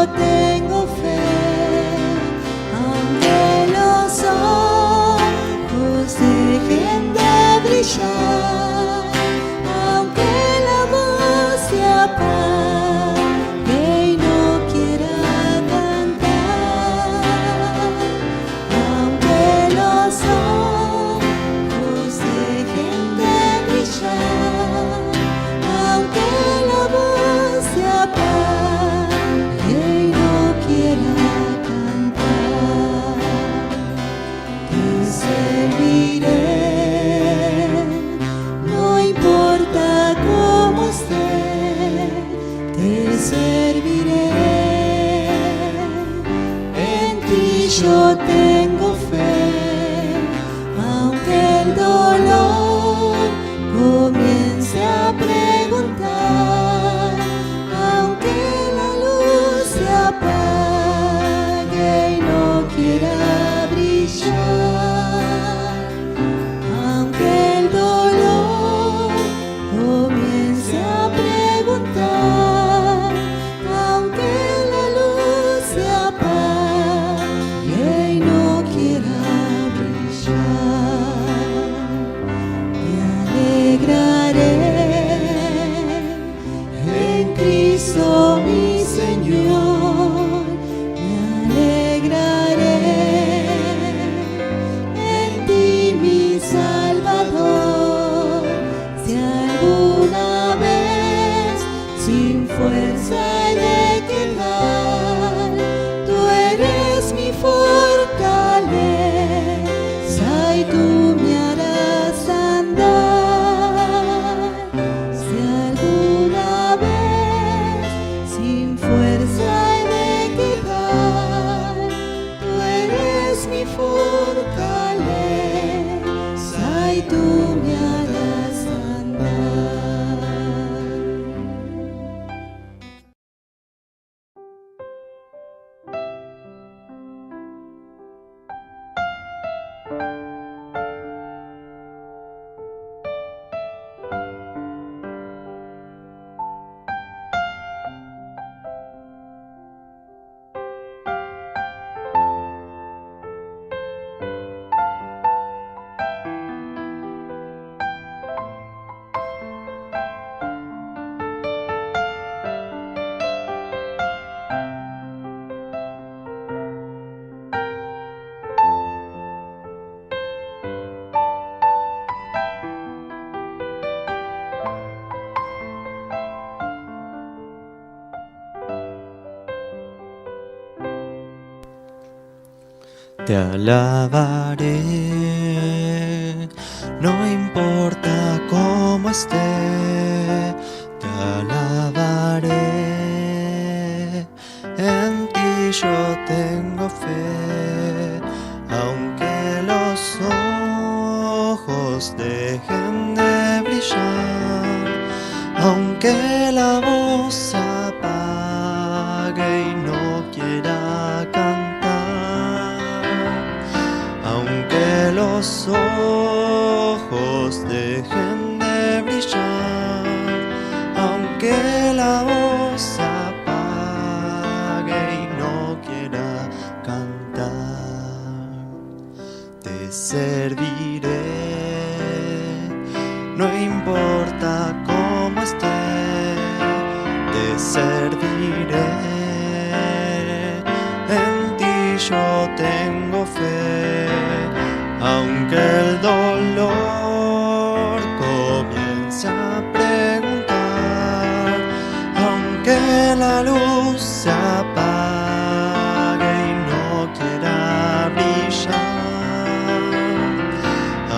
tengo fe, aunque los ojos dejen de brillar, aunque la voz se apague y no quiera cantar, aunque los ojos dejen de brillar, aunque la voz se apague y no quiera cantar, te serviré, no importa cómo esté, te serviré, en ti yo tengo fe, aunque el dolor comience a preguntar, aunque la luz se apague y no quiera brillar, aunque el dolor comience a preguntar, aunque la luz se apague y no quiera brillar, me alegraré en Cristo mi Señor, me alegraré en ti mi Salvador, si alguna vez sin fuerza he de quedar, tú eres mi fortaleza y tú me harás andar, si alguna vez sin fuerza he de quedar, tú eres mi fortaleza y tú me harás andar. Te alabaré, no importa cómo esté, te alabaré, en ti yo tengo fe, aunque los ojos dejen de brillar, aunque la voz se apague y no quiera cantar, aunque los ojos dejen de brillar, aunque la voz se apague y no quiera cantar, te serviré, no importa cómo esté, te serviré, en ti yo tengo fe, aunque el dolor comience a preguntar, aunque la luz se apague y no quiera brillar,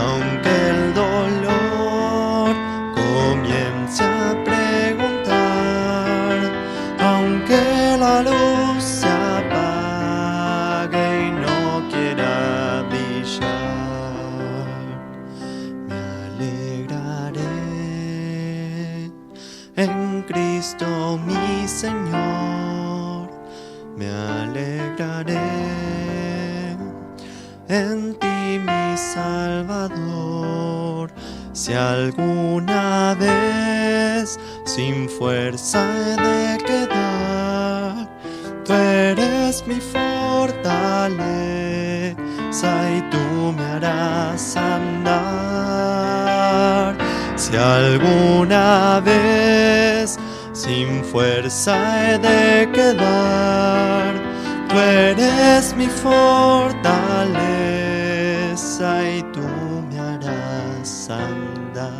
aunque el dolor comience a preguntar, aunque la luz se apague y no quiera brillar, me alegraré en Cristo mi Señor, me alegraré en ti mi Salvador, si alguna vez sin fuerza he de quedar, Tú eres mi fortaleza y tú me harás andar. Si alguna vez sin fuerza he de quedar, tú eres mi fortaleza y tú me harás andar.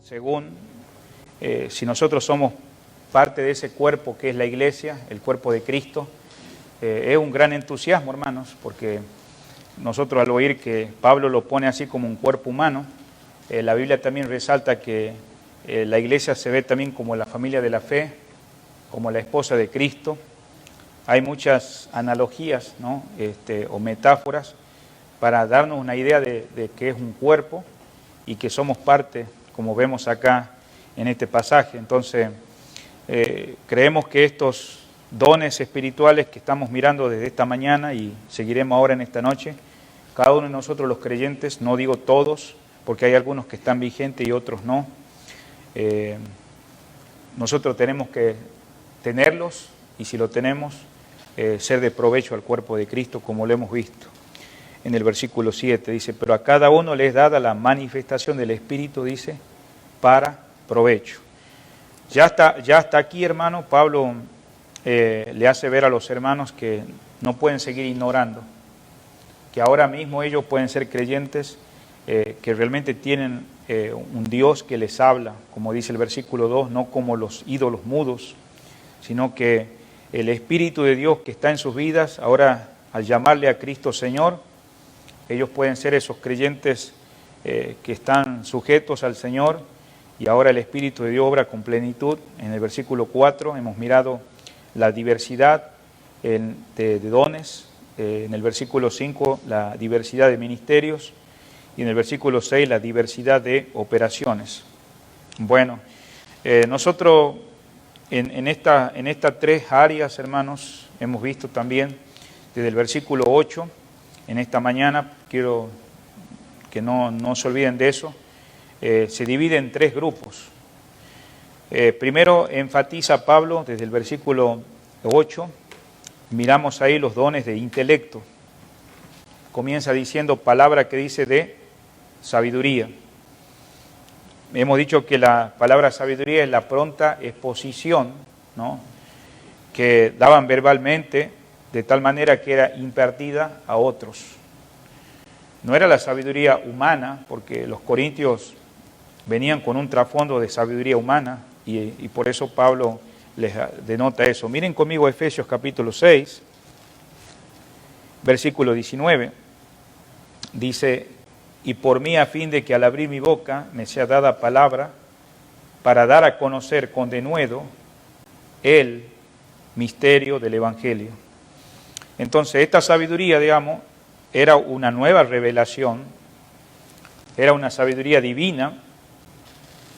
Según si nosotros somos parte de ese cuerpo que es la iglesia, el cuerpo de Cristo, es un gran entusiasmo, hermanos, porque nosotros al oír que Pablo lo pone así como un cuerpo humano, la Biblia también resalta que la iglesia se ve también como la familia de la fe, como la esposa de Cristo. Hay muchas analogías, ¿no? O metáforas para darnos una idea de que es un cuerpo y que somos parte, como vemos acá en este pasaje. Entonces, creemos que estos dones espirituales que estamos mirando desde esta mañana y seguiremos ahora en esta noche, cada uno de nosotros los creyentes, no digo todos, porque hay algunos que están vigentes y otros no, nosotros tenemos que tenerlos y si lo tenemos, ser de provecho al cuerpo de Cristo, como lo hemos visto. En el versículo 7 dice, pero a cada uno le es dada la manifestación del Espíritu, dice, para provecho. Ya hasta aquí, hermano, Pablo le hace ver a los hermanos que no pueden seguir ignorando, que ahora mismo ellos pueden ser creyentes, que realmente tienen un Dios que les habla, como dice el versículo 2, no como los ídolos mudos, sino que el Espíritu de Dios que está en sus vidas, ahora al llamarle a Cristo Señor, ellos pueden ser esos creyentes que están sujetos al Señor y ahora el Espíritu de Dios obra con plenitud. En el versículo 4 hemos mirado la diversidad de dones, en el versículo 5 la diversidad de ministerios y en el versículo 6 la diversidad de operaciones. Bueno, nosotros en estas tres áreas, hermanos, hemos visto también desde el versículo 8, en esta mañana, quiero que no se olviden de eso, se divide en tres grupos. Primero enfatiza Pablo desde el versículo 8, miramos ahí los dones de intelecto. Comienza diciendo palabra que dice de sabiduría. Hemos dicho que la palabra sabiduría es la pronta exposición, ¿no?, que daban verbalmente de tal manera que era impartida a otros. No era la sabiduría humana, porque los corintios venían con un trasfondo de sabiduría humana y por eso Pablo les denota eso. Miren conmigo Efesios capítulo 6, versículo 19. Dice, y por mí a fin de que al abrir mi boca me sea dada palabra para dar a conocer con denuedo el misterio del Evangelio. Entonces esta sabiduría, digamos, era una nueva revelación, era una sabiduría divina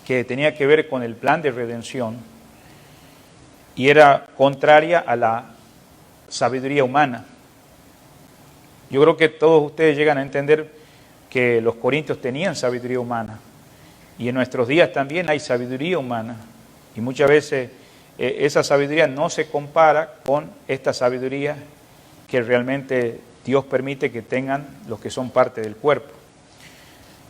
que tenía que ver con el plan de redención y era contraria a la sabiduría humana. Yo creo que todos ustedes llegan a entender que los corintios tenían sabiduría humana y en nuestros días también hay sabiduría humana y muchas veces esa sabiduría no se compara con esta sabiduría que realmente Dios permite que tengan los que son parte del cuerpo.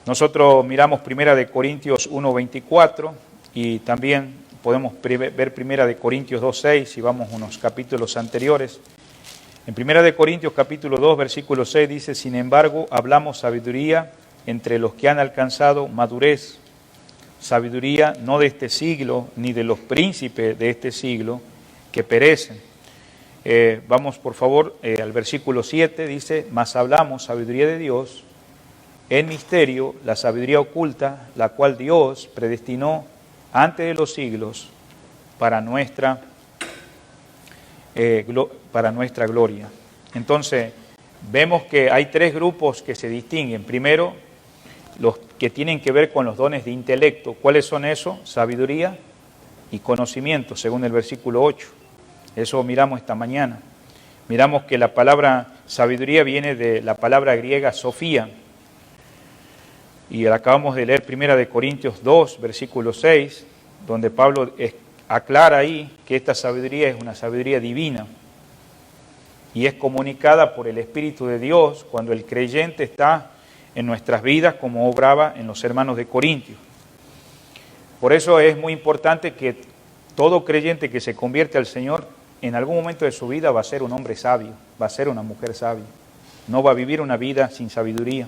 Nosotros miramos 1 Corintios 1:24 y también podemos ver 1 Corintios 2:6 si vamos unos capítulos anteriores. En 1 Corintios capítulo 2, versículo 6 dice, sin embargo, hablamos sabiduría entre los que han alcanzado madurez, sabiduría no de este siglo, ni de los príncipes de este siglo, que perecen. Vamos por favor al versículo 7, dice, mas hablamos sabiduría de Dios, en misterio, la sabiduría oculta, la cual Dios predestinó antes de los siglos para nuestra gloria. Entonces, vemos que hay tres grupos que se distinguen. Primero, los que tienen que ver con los dones de intelecto. ¿Cuáles son esos? Sabiduría y conocimiento, según el versículo 8. Eso miramos esta mañana. Miramos que la palabra sabiduría viene de la palabra griega sofía. Y acabamos de leer 1 Corintios 2, versículo 6, donde Pablo aclara ahí que esta sabiduría es una sabiduría divina y es comunicada por el Espíritu de Dios cuando el creyente está en nuestras vidas, como obraba en los hermanos de Corintios. Por eso es muy importante que todo creyente que se convierte al Señor, en algún momento de su vida va a ser un hombre sabio, va a ser una mujer sabia, no va a vivir una vida sin sabiduría.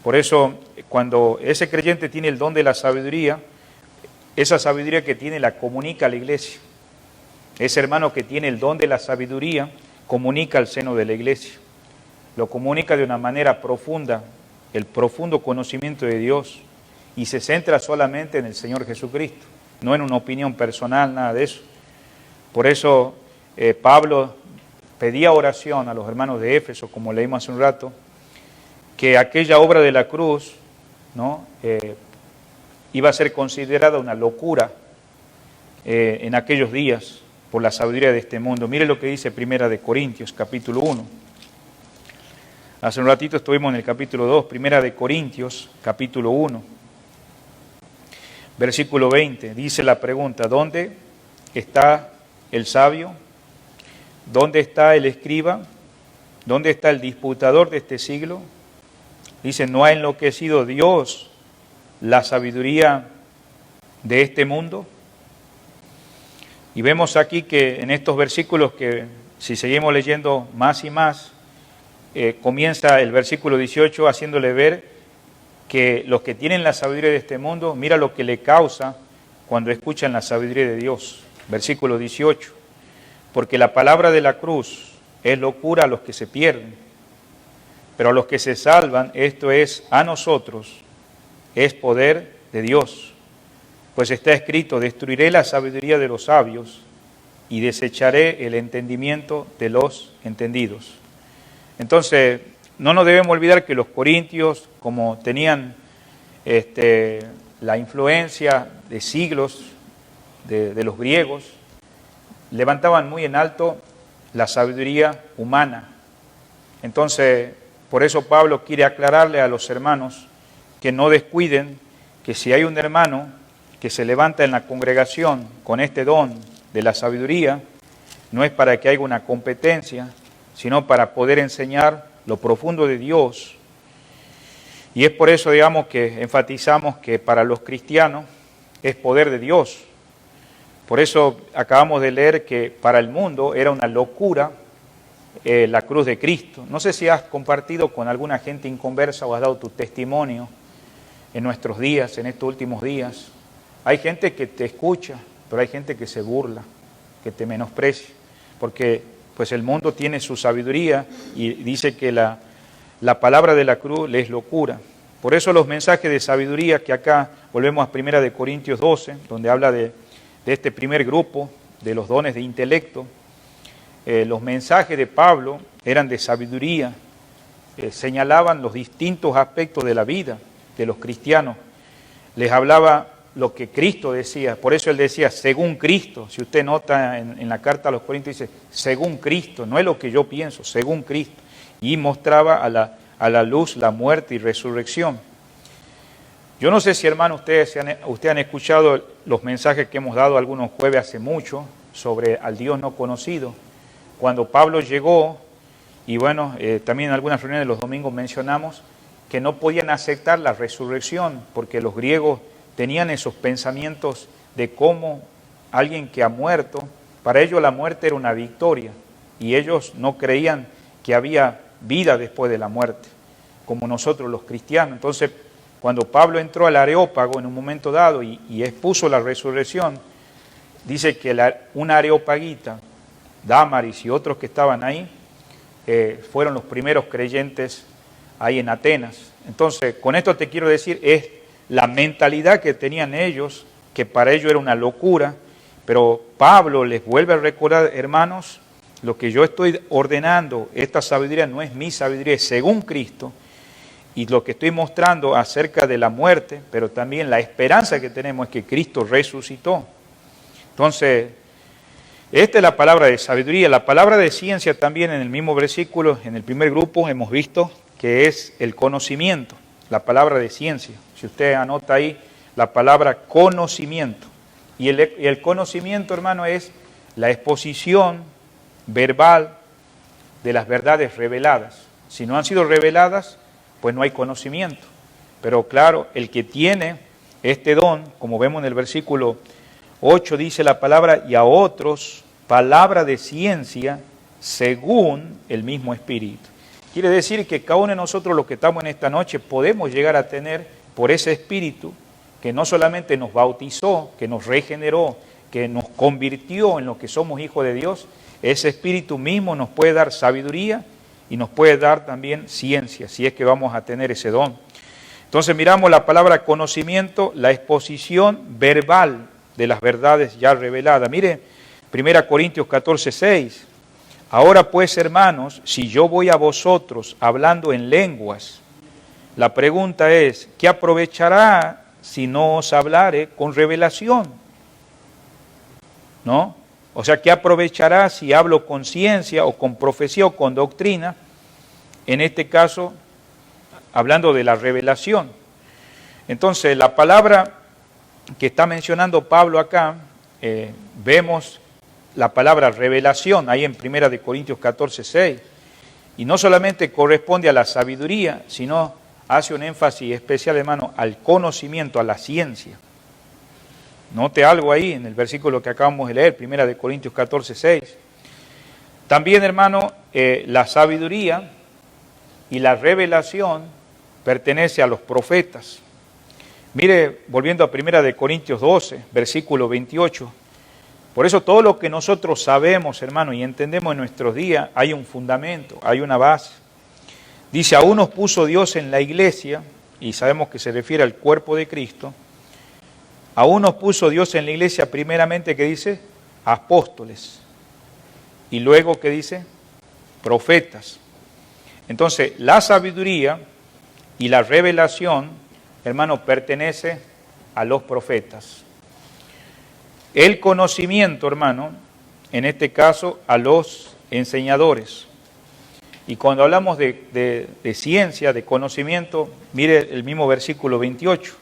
Por eso, cuando ese creyente tiene el don de la sabiduría, esa sabiduría que tiene la comunica a la iglesia. Ese hermano que tiene el don de la sabiduría comunica al seno de la iglesia. Lo comunica de una manera profunda, el profundo conocimiento de Dios, y se centra solamente en el Señor Jesucristo, no en una opinión personal, nada de eso. Por eso Pablo pedía oración a los hermanos de Éfeso, como leímos hace un rato, que aquella obra de la cruz, ¿no?, iba a ser considerada una locura en aquellos días por la sabiduría de este mundo. Mire lo que dice 1 Corintios, capítulo 1. Hace un ratito estuvimos en el capítulo 2, 1 Corintios, capítulo 1, versículo 20. Dice la pregunta, ¿dónde está el sabio? ¿Dónde está el escriba? ¿Dónde está el disputador de este siglo? Dice, ¿no ha enloquecido Dios la sabiduría de este mundo? Y vemos aquí que en estos versículos que si seguimos leyendo más y más, comienza el versículo 18 haciéndole ver que los que tienen la sabiduría de este mundo, mira lo que le causa cuando escuchan la sabiduría de Dios. Versículo 18, porque la palabra de la cruz es locura a los que se pierden, pero a los que se salvan, esto es, a nosotros, es poder de Dios. Pues está escrito, destruiré la sabiduría de los sabios y desecharé el entendimiento de los entendidos. Entonces, no nos debemos olvidar que los corintios, como tenían la influencia de siglos de los griegos, levantaban muy en alto la sabiduría humana. Entonces, por eso Pablo quiere aclararle a los hermanos que no descuiden que si hay un hermano que se levanta en la congregación con este don de la sabiduría, no es para que haya una competencia, sino para poder enseñar lo profundo de Dios. Y es por eso, digamos, que enfatizamos que para los cristianos es poder de Dios. Por eso acabamos de leer que para el mundo era una locura la cruz de Cristo. No sé si has compartido con alguna gente inconversa o has dado tu testimonio en nuestros días, en estos últimos días. Hay gente que te escucha, pero hay gente que se burla, que te menosprecia, porque pues el mundo tiene su sabiduría y dice que la palabra de la cruz le es locura. Por eso los mensajes de sabiduría que acá volvemos a 1 Corintios 12, donde habla de este primer grupo, de los dones de intelecto, los mensajes de Pablo eran de sabiduría, señalaban los distintos aspectos de la vida de los cristianos, les hablaba lo que Cristo decía, por eso él decía, según Cristo. Si usted nota en la carta a los Corintios, dice, según Cristo, no es lo que yo pienso, según Cristo. Y mostraba a la luz la muerte y resurrección. Yo no sé si, hermano, ustedes han escuchado los mensajes que hemos dado algunos jueves hace mucho sobre al Dios no conocido. Cuando Pablo llegó, y bueno, también en algunas reuniones de los domingos mencionamos que no podían aceptar la resurrección, porque los griegos tenían esos pensamientos de cómo alguien que ha muerto, para ellos la muerte era una victoria. y ellos no creían que había vida después de la muerte, como nosotros los cristianos. Entonces, cuando Pablo entró al Areópago en un momento dado y expuso la resurrección, dice que una areopagita, Dámaris y otros que estaban ahí, fueron los primeros creyentes ahí en Atenas. Entonces, con esto te quiero decir, es la mentalidad que tenían ellos, que para ellos era una locura, pero Pablo les vuelve a recordar, hermanos, lo que yo estoy ordenando, esta sabiduría no es mi sabiduría, es según Cristo, y lo que estoy mostrando acerca de la muerte, pero también la esperanza que tenemos es que Cristo resucitó. Entonces, esta es la palabra de sabiduría. La palabra de ciencia también en el mismo versículo, en el primer grupo hemos visto que es el conocimiento, la palabra de ciencia. Si usted anota ahí la palabra conocimiento. Y el conocimiento, hermano, es la exposición verbal de las verdades reveladas. Si no han sido reveladas, pues no hay conocimiento. Pero claro, el que tiene este don, como vemos en el versículo 8, dice la palabra, y a otros, palabra de ciencia, según el mismo Espíritu. Quiere decir que cada uno de nosotros, los que estamos en esta noche, podemos llegar a tener por ese Espíritu, que no solamente nos bautizó, que nos regeneró, que nos convirtió en lo que somos hijos de Dios, ese Espíritu mismo nos puede dar sabiduría y nos puede dar también ciencia, si es que vamos a tener ese don. Entonces miramos la palabra conocimiento, la exposición verbal de las verdades ya reveladas. Mire, 1 Corintios 14:6. Ahora pues, hermanos, si yo voy a vosotros hablando en lenguas, la pregunta es, ¿qué aprovechará si no os hablare con revelación? ¿No? O sea, ¿qué aprovechará si hablo con ciencia o con profecía o con doctrina? En este caso, hablando de la revelación. Entonces, la palabra que está mencionando Pablo acá, vemos la palabra revelación ahí en 1 Corintios 14:6. Y no solamente corresponde a la sabiduría, sino hace un énfasis especial, hermano, al conocimiento, a la ciencia. Note algo ahí en el versículo que acabamos de leer, 1 Corintios 14:6. También, hermano, la sabiduría y la revelación pertenece a los profetas. Mire, volviendo a 1 Corintios 12, versículo 28. Por eso todo lo que nosotros sabemos, hermano, y entendemos en nuestros días, hay un fundamento, hay una base. Dice, aún nos puso Dios en la iglesia, y sabemos que se refiere al cuerpo de Cristo, aún nos puso Dios en la iglesia primeramente, que dice, apóstoles, y luego que dice, profetas. Entonces, la sabiduría y la revelación, hermano, pertenece a los profetas. El conocimiento, hermano, en este caso, a los enseñadores. Y cuando hablamos de ciencia, de conocimiento, mire el mismo versículo 28.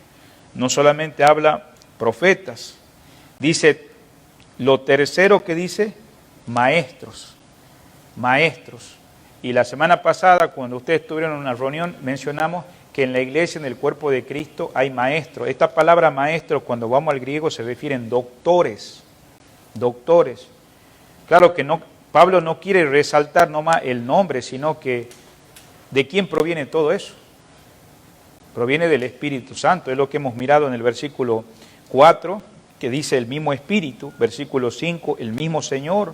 No solamente habla profetas, dice, lo tercero que dice, maestros. Maestros. Y la semana pasada, cuando ustedes estuvieron en una reunión, mencionamos que en la iglesia, en el cuerpo de Cristo, hay maestros. Esta palabra maestro, cuando vamos al griego, se refieren doctores. Doctores. Claro que no, Pablo no quiere resaltar nomás el nombre, sino que ¿de quién proviene todo eso? Proviene del Espíritu Santo. Es lo que hemos mirado en el versículo 4, que dice el mismo Espíritu. Versículo 5, el mismo Señor.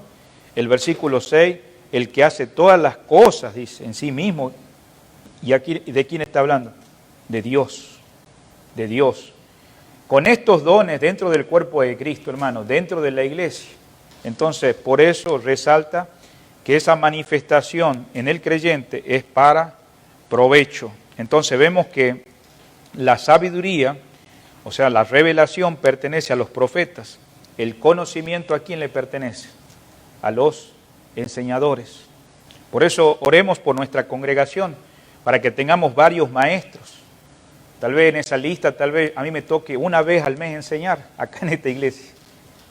El versículo 6, el que hace todas las cosas, dice, en sí mismo. ¿Y aquí de quién está hablando? De Dios, de Dios. Con estos dones dentro del cuerpo de Cristo, hermano, dentro de la iglesia. Entonces, por eso resalta que esa manifestación en el creyente es para provecho. Entonces vemos que la sabiduría, o sea, la revelación pertenece a los profetas. El conocimiento, ¿a quién le pertenece? A los enseñadores. Por eso oremos por nuestra congregación, para que tengamos varios maestros. Tal vez en esa lista, tal vez a mí me toque una vez al mes enseñar acá en esta iglesia,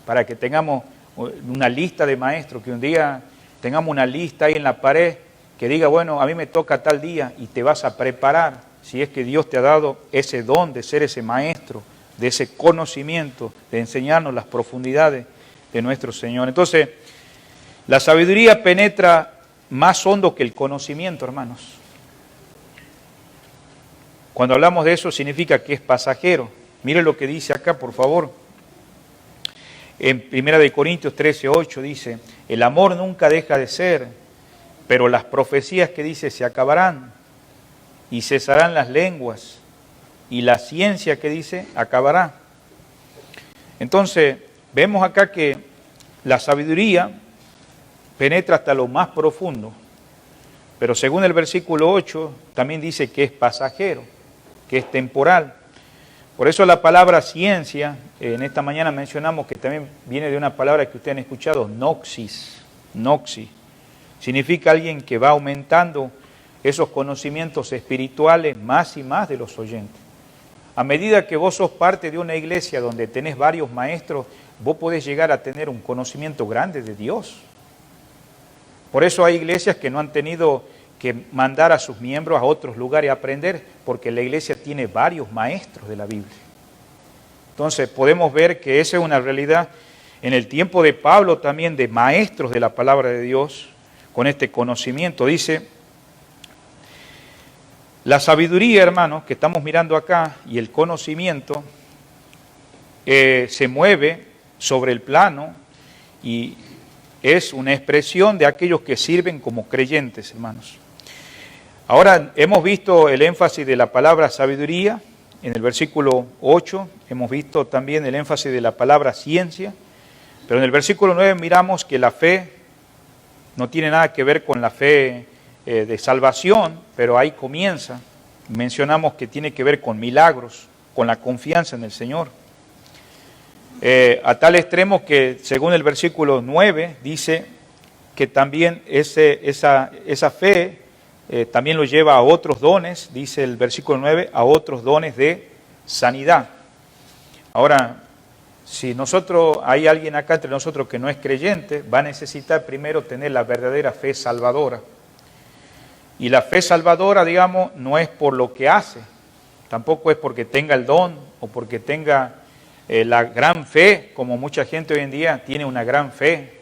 para que tengamos una lista de maestros, que un día tengamos una lista ahí en la pared, que diga, bueno, a mí me toca tal día y te vas a preparar, si es que Dios te ha dado ese don de ser ese maestro, de ese conocimiento, de enseñarnos las profundidades de nuestro Señor. Entonces, La sabiduría penetra más hondo que el conocimiento, hermanos. Cuando hablamos de eso significa que es pasajero. Mire lo que dice acá, por favor. En 1 Corintios 13:8 dice, el amor nunca deja de ser, pero las profecías que dice se acabarán y cesarán las lenguas y la ciencia que dice acabará. Entonces, vemos acá que la sabiduría penetra hasta lo más profundo, pero según el versículo 8 también dice que es pasajero, que es temporal. Por eso la palabra ciencia, en esta mañana mencionamos que también viene de una palabra que ustedes han escuchado, noxis, significa alguien que va aumentando esos conocimientos espirituales más y más de los oyentes. A medida que vos sos parte de una iglesia donde tenés varios maestros, vos podés llegar a tener un conocimiento grande de Dios. Por eso hay iglesias que no han tenido que mandar a sus miembros a otros lugares a aprender, porque la iglesia tiene varios maestros de la Biblia. Entonces podemos ver que esa es una realidad en el tiempo de Pablo también, de maestros de la palabra de Dios, con este conocimiento. Dice, la sabiduría, hermanos, que estamos mirando acá, y el conocimiento, se mueve sobre el plano y es una expresión de aquellos que sirven como creyentes, hermanos. Ahora hemos visto el énfasis de la palabra sabiduría en el versículo 8, hemos visto también el énfasis de la palabra ciencia, pero en el versículo 9 miramos que la fe no tiene nada que ver con la fe de salvación, pero ahí comienza. Mencionamos que tiene que ver con milagros, con la confianza en el Señor. A tal extremo que según el versículo 9 dice que también esa fe también lo lleva a otros dones, dice el versículo 9, a otros dones de sanidad. Ahora, si hay alguien acá entre nosotros que no es creyente, va a necesitar primero tener la verdadera fe salvadora. Y la fe salvadora, digamos, no es por lo que hace, tampoco es porque tenga el don o porque tenga la gran fe, como mucha gente hoy en día tiene una gran fe.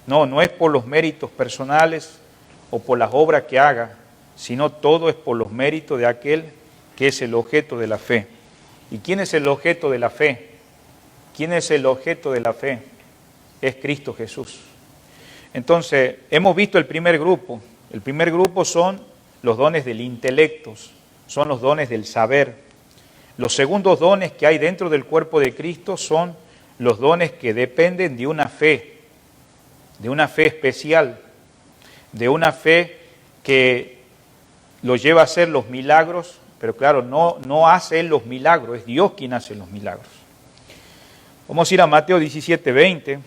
No es por los méritos personales o por las obras que haga, sino todo es por los méritos de aquel que es el objeto de la fe. ¿Y quién es el objeto de la fe? ¿Quién es el objeto de la fe? Es Cristo Jesús. Entonces, hemos visto el primer grupo. El primer grupo son los dones del intelecto, son los dones del saber. Los segundos dones que hay dentro del cuerpo de Cristo son los dones que dependen de una fe especial, de una fe que lo lleva a hacer los milagros, pero claro, no hace Él los milagros, es Dios quien hace los milagros. Vamos a ir a Mateo 17:20,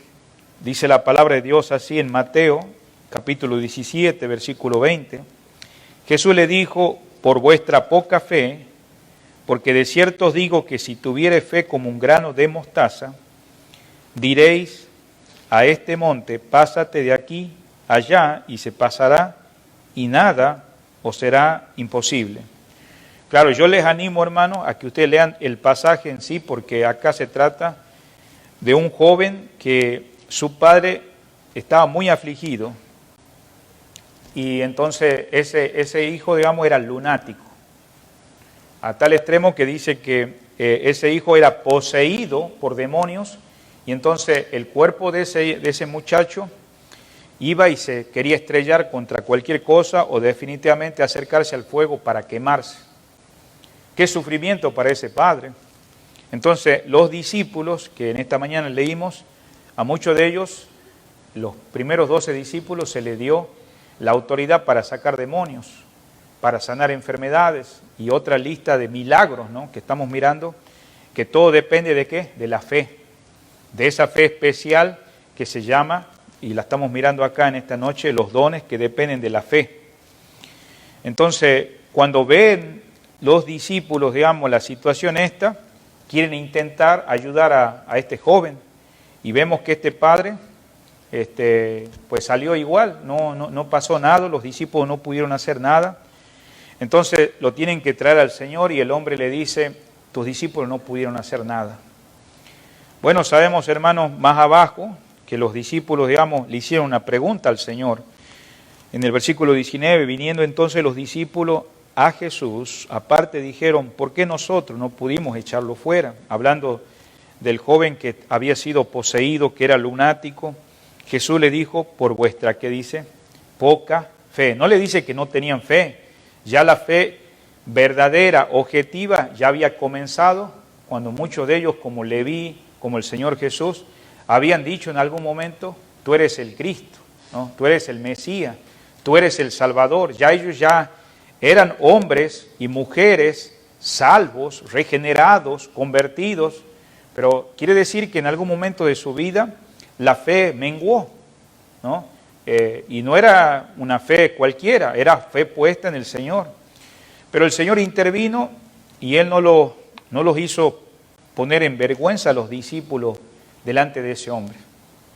dice la palabra de Dios así en Mateo, capítulo 17, versículo 20. Jesús le dijo, por vuestra poca fe, porque de cierto os digo que si tuviere fe como un grano de mostaza, diréis a este monte, pásate de aquí allá, y se pasará, y nada os será imposible. Claro, yo les animo, hermanos, a que ustedes lean el pasaje en sí, porque acá se trata de un joven que su padre estaba muy afligido, y entonces ese hijo, digamos, era lunático, a tal extremo que dice que ese hijo era poseído por demonios, y entonces el cuerpo de ese muchacho iba y se quería estrellar contra cualquier cosa o definitivamente acercarse al fuego para quemarse. Qué sufrimiento para ese padre. Entonces los discípulos, que en esta mañana leímos, a muchos de ellos, los primeros 12 discípulos, se les dio la autoridad para sacar demonios, para sanar enfermedades y otra lista de milagros, ¿no?, que estamos mirando, que todo depende de ¿qué? De la fe, de esa fe especial que se llama, y la estamos mirando acá en esta noche, los dones que dependen de la fe. Entonces, cuando ven los discípulos, digamos, la situación esta, quieren intentar ayudar a este joven, y vemos que este padre pues salió igual, no pasó nada, los discípulos no pudieron hacer nada. Entonces lo tienen que traer al Señor y el hombre le dice, tus discípulos no pudieron hacer nada. Bueno, sabemos, hermanos, más abajo que los discípulos, digamos, le hicieron una pregunta al Señor. En el versículo 19, viniendo entonces los discípulos a Jesús, aparte dijeron, ¿por qué nosotros no pudimos echarlo fuera? Hablando del joven que había sido poseído, que era lunático, Jesús le dijo, por vuestra, ¿qué dice? Poca fe. No le dice que no tenían fe, ya la fe verdadera, objetiva, ya había comenzado, cuando muchos de ellos, como Leví, como el Señor Jesús, habían dicho en algún momento, tú eres el Cristo, ¿no? Tú eres el Mesías, tú eres el Salvador. Ya ellos ya eran hombres y mujeres salvos, regenerados, convertidos, pero quiere decir que en algún momento de su vida la fe menguó, ¿no? Y no era una fe cualquiera, era fe puesta en el Señor. Pero el Señor intervino y Él no los hizo poner en vergüenza a los discípulos delante de ese hombre,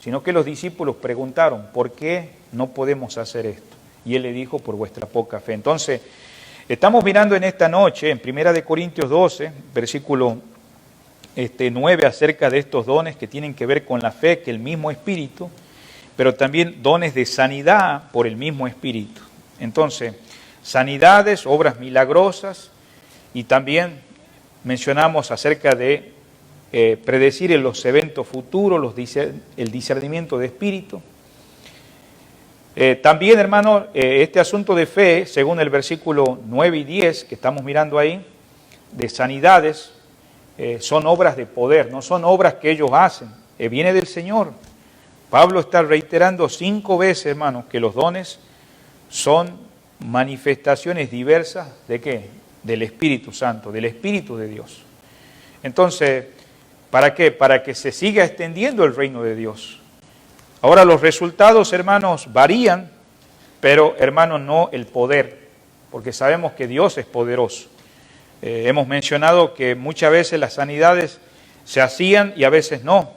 sino que los discípulos preguntaron, ¿por qué no podemos hacer esto? Y Él le dijo, por vuestra poca fe. Entonces, estamos mirando en esta noche, en 1 Corintios 12, versículo 9, acerca de estos dones que tienen que ver con la fe, que el mismo Espíritu, pero también dones de sanidad por el mismo Espíritu. Entonces, sanidades, obras milagrosas, y también mencionamos acerca de predecir en los eventos futuros, el discernimiento de espíritu. También, hermano, este asunto de fe, según el versículo 9 y 10 que estamos mirando ahí, de sanidades, son obras de poder, no son obras que ellos hacen, viene del Señor. Pablo está reiterando 5 veces, hermano, que los dones son manifestaciones diversas ¿de qué? Del Espíritu Santo, del Espíritu de Dios. Entonces, ¿para qué? Para que se siga extendiendo el reino de Dios. Ahora los resultados, hermanos, varían, pero, hermanos, no el poder, porque sabemos que Dios es poderoso. Hemos mencionado que muchas veces las sanidades se hacían y a veces no.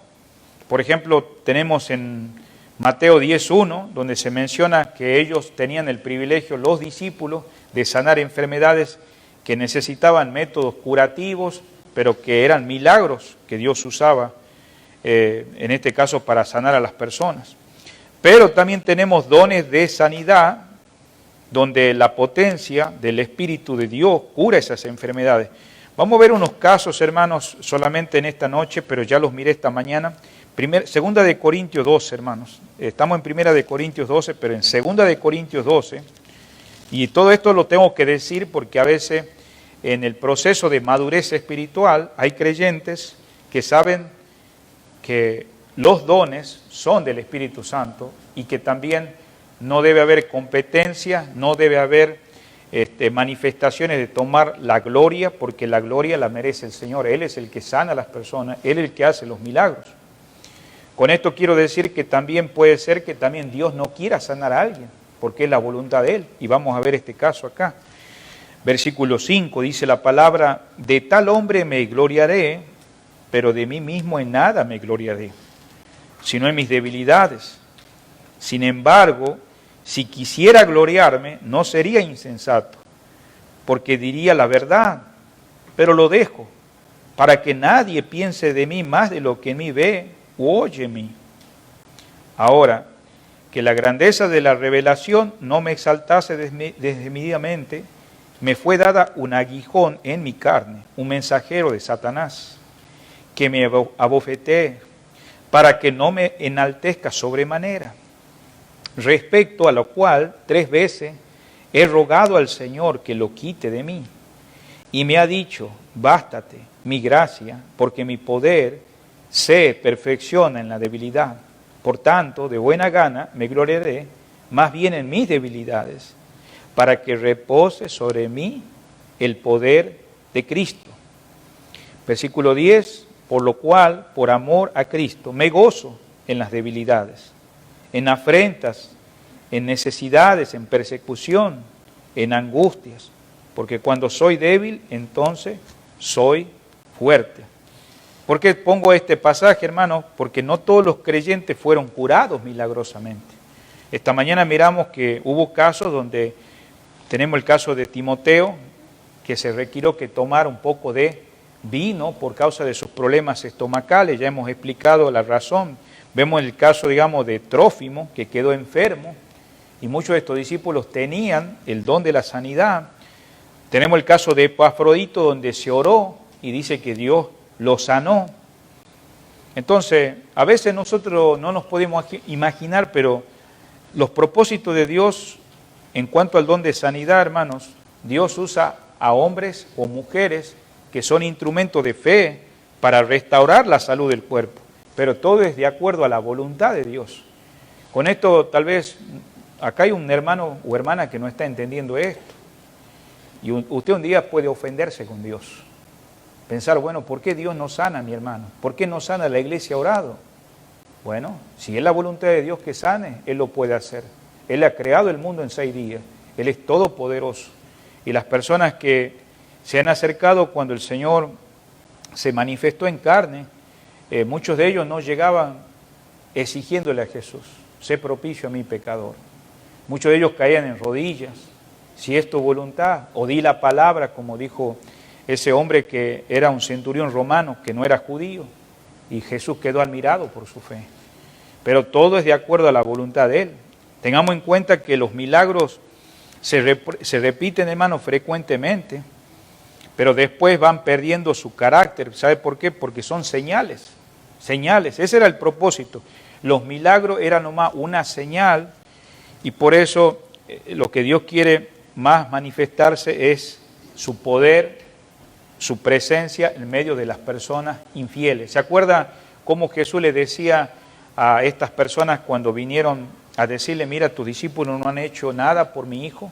Por ejemplo, tenemos en Mateo 10:1, donde se menciona que ellos tenían el privilegio, los discípulos, de sanar enfermedades que necesitaban métodos curativos, pero que eran milagros que Dios usaba, en este caso para sanar a las personas. Pero también tenemos dones de sanidad, donde la potencia del Espíritu de Dios cura esas enfermedades. Vamos a ver unos casos, hermanos, solamente en esta noche, pero ya los miré esta mañana. Segunda de Corintios 12, hermanos. Estamos en Primera de Corintios 12, pero en Segunda de Corintios 12. Y todo esto lo tengo que decir porque a veces en el proceso de madurez espiritual hay creyentes que saben que los dones son del Espíritu Santo y que también no debe haber competencia, no debe haber manifestaciones de tomar la gloria, porque la gloria la merece el Señor. Él es el que sana a las personas, Él es el que hace los milagros. Con esto quiero decir que también puede ser que también Dios no quiera sanar a alguien, porque es la voluntad de Él. Y vamos a ver este caso acá. Versículo 5 dice la palabra, de tal hombre me gloriaré, pero de mí mismo en nada me gloriaré, sino en mis debilidades. Sin embargo, si quisiera gloriarme, no sería insensato, porque diría la verdad, pero lo dejo, para que nadie piense de mí más de lo que en mí ve u oye en mí. Ahora, que la grandeza de la revelación no me exaltase desmedidamente, me fue dada un aguijón en mi carne, un mensajero de Satanás, que me abofetee, para que no me enaltezca sobremanera. Respecto a lo cual 3 veces he rogado al Señor que lo quite de mí. Y me ha dicho, bástate mi gracia, porque mi poder se perfecciona en la debilidad. Por tanto, de buena gana me gloriaré más bien en mis debilidades, para que repose sobre mí el poder de Cristo. Versículo 10, por lo cual, por amor a Cristo, me gozo en las debilidades, en afrentas, en necesidades, en persecución, en angustias, porque cuando soy débil, entonces soy fuerte. ¿Por qué pongo este pasaje, hermanos? Porque no todos los creyentes fueron curados milagrosamente. Esta mañana miramos que hubo casos donde tenemos el caso de Timoteo, que se requirió que tomara un poco de vino por causa de sus problemas estomacales. Ya hemos explicado la razón. Vemos el caso, digamos, de Trófimo, que quedó enfermo, y muchos de estos discípulos tenían el don de la sanidad. Tenemos el caso de Epafrodito, donde se oró y dice que Dios lo sanó. Entonces, a veces nosotros no nos podemos imaginar, pero los propósitos de Dios en cuanto al don de sanidad, hermanos, Dios usa a hombres o mujeres que son instrumentos de fe para restaurar la salud del cuerpo, pero todo es de acuerdo a la voluntad de Dios. Con esto, tal vez, acá hay un hermano o hermana que no está entendiendo esto, y usted un día puede ofenderse con Dios. Pensar, bueno, ¿por qué Dios no sana a mi hermano? ¿Por qué no sana la iglesia orado? Bueno, si es la voluntad de Dios que sane, Él lo puede hacer. Él ha creado el mundo en 6 días. Él es todopoderoso. Y las personas que se han acercado cuando el Señor se manifestó en carne, muchos de ellos no llegaban exigiéndole a Jesús, sé propicio a mi pecador. Muchos de ellos caían en rodillas, si es tu voluntad, o di la palabra, como dijo ese hombre que era un centurión romano, que no era judío, y Jesús quedó admirado por su fe. Pero todo es de acuerdo a la voluntad de Él. Tengamos en cuenta que los milagros se repiten, hermanos, frecuentemente, pero después van perdiendo su carácter. ¿Sabe por qué? Porque son señales, señales. Ese era el propósito. Los milagros eran nomás una señal, y por eso lo que Dios quiere más manifestarse es su poder, su presencia en medio de las personas infieles. ¿Se acuerda cómo Jesús le decía a estas personas cuando vinieron a decirle, mira, tus discípulos no han hecho nada por mi hijo?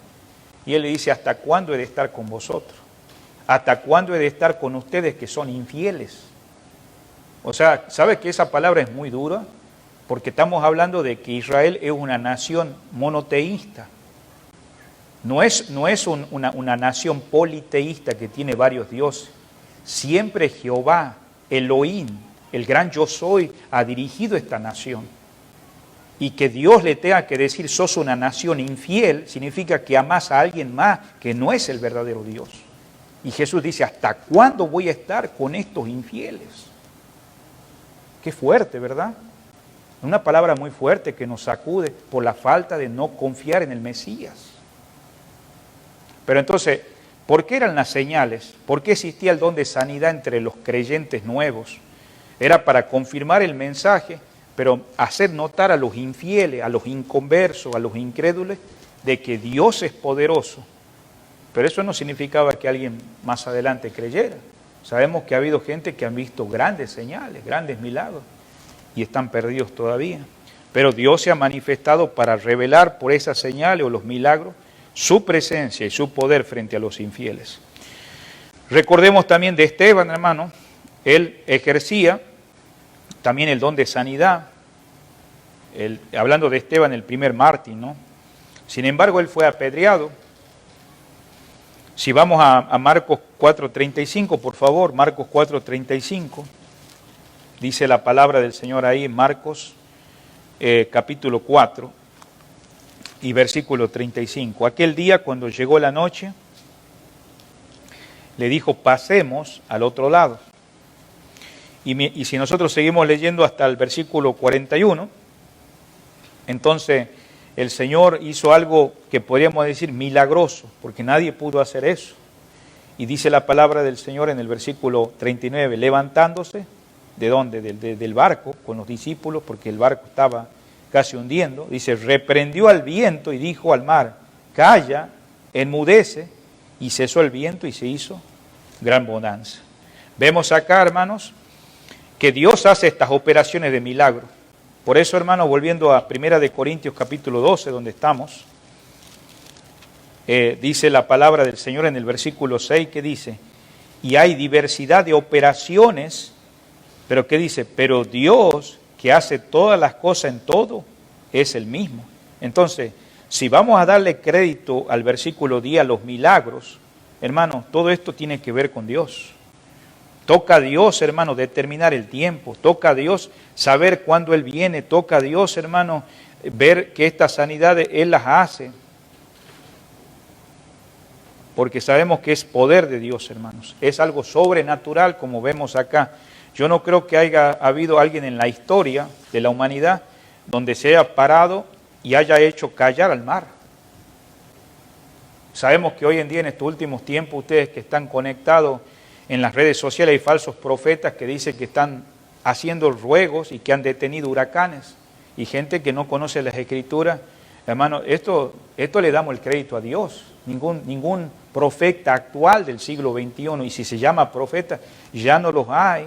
Y Él le dice, ¿hasta cuándo he de estar con vosotros? ¿Hasta cuándo he de estar con ustedes que son infieles? O sea, ¿sabe que esa palabra es muy dura? Porque estamos hablando de que Israel es una nación monoteísta. No es una nación politeísta que tiene varios dioses. Siempre Jehová, Elohim, el gran yo soy, ha dirigido esta nación. Y que Dios le tenga que decir, sos una nación infiel, significa que amás a alguien más que no es el verdadero Dios. Y Jesús dice, ¿hasta cuándo voy a estar con estos infieles? Qué fuerte, ¿verdad? Una palabra muy fuerte que nos sacude por la falta de no confiar en el Mesías. Pero entonces, ¿por qué eran las señales? ¿Por qué existía el don de sanidad entre los creyentes nuevos? Era para confirmar el mensaje, pero hacer notar a los infieles, a los inconversos, a los incrédulos, de que Dios es poderoso. Pero eso no significaba que alguien más adelante creyera. Sabemos que ha habido gente que han visto grandes señales, grandes milagros, y están perdidos todavía. Pero Dios se ha manifestado para revelar por esas señales o los milagros su presencia y su poder frente a los infieles. Recordemos también de Esteban, hermano, él ejercía también el don de sanidad, hablando de Esteban, el primer mártir, ¿no? Sin embargo, él fue apedreado. Si vamos a Marcos 4:35, por favor, Marcos 4:35, dice la palabra del Señor ahí, Marcos capítulo 4 y versículo 35. Aquel día, cuando llegó la noche, le dijo, pasemos al otro lado. Y si nosotros seguimos leyendo hasta el versículo 41, entonces el Señor hizo algo que podríamos decir milagroso, porque nadie pudo hacer eso. Y dice la palabra del Señor en el versículo 39, levantándose, ¿de dónde? Del barco, con los discípulos, porque el barco estaba casi hundiendo, dice, reprendió al viento y dijo al mar, calla, enmudece, y cesó el viento y se hizo gran bonanza. Vemos acá, hermanos, que Dios hace estas operaciones de milagro. Por eso, hermanos, volviendo a 1 Corintios capítulo 12, donde estamos, dice la palabra del Señor en el versículo 6, que dice, y hay diversidad de operaciones, pero ¿qué dice? Pero Dios, que hace todas las cosas en todo, es el mismo. Entonces, si vamos a darle crédito al versículo 10, a los milagros, hermanos, todo esto tiene que ver con Dios. Toca a Dios, hermano, determinar el tiempo. Toca a Dios saber cuándo Él viene. Toca a Dios, hermano, ver que estas sanidades Él las hace. porque sabemos que es poder de Dios, hermanos. Es algo sobrenatural, como vemos acá. Yo no creo que haya habido alguien en la historia de la humanidad donde se haya parado y haya hecho callar al mar. Sabemos que hoy en día, en estos últimos tiempos, ustedes que están conectados en las redes sociales, hay falsos profetas que dicen que están haciendo ruegos y que han detenido huracanes, y gente que no conoce las Escrituras. Hermano, esto le damos el crédito a Dios. Ningún profeta actual del siglo XXI, y si se llama profeta, ya no los hay.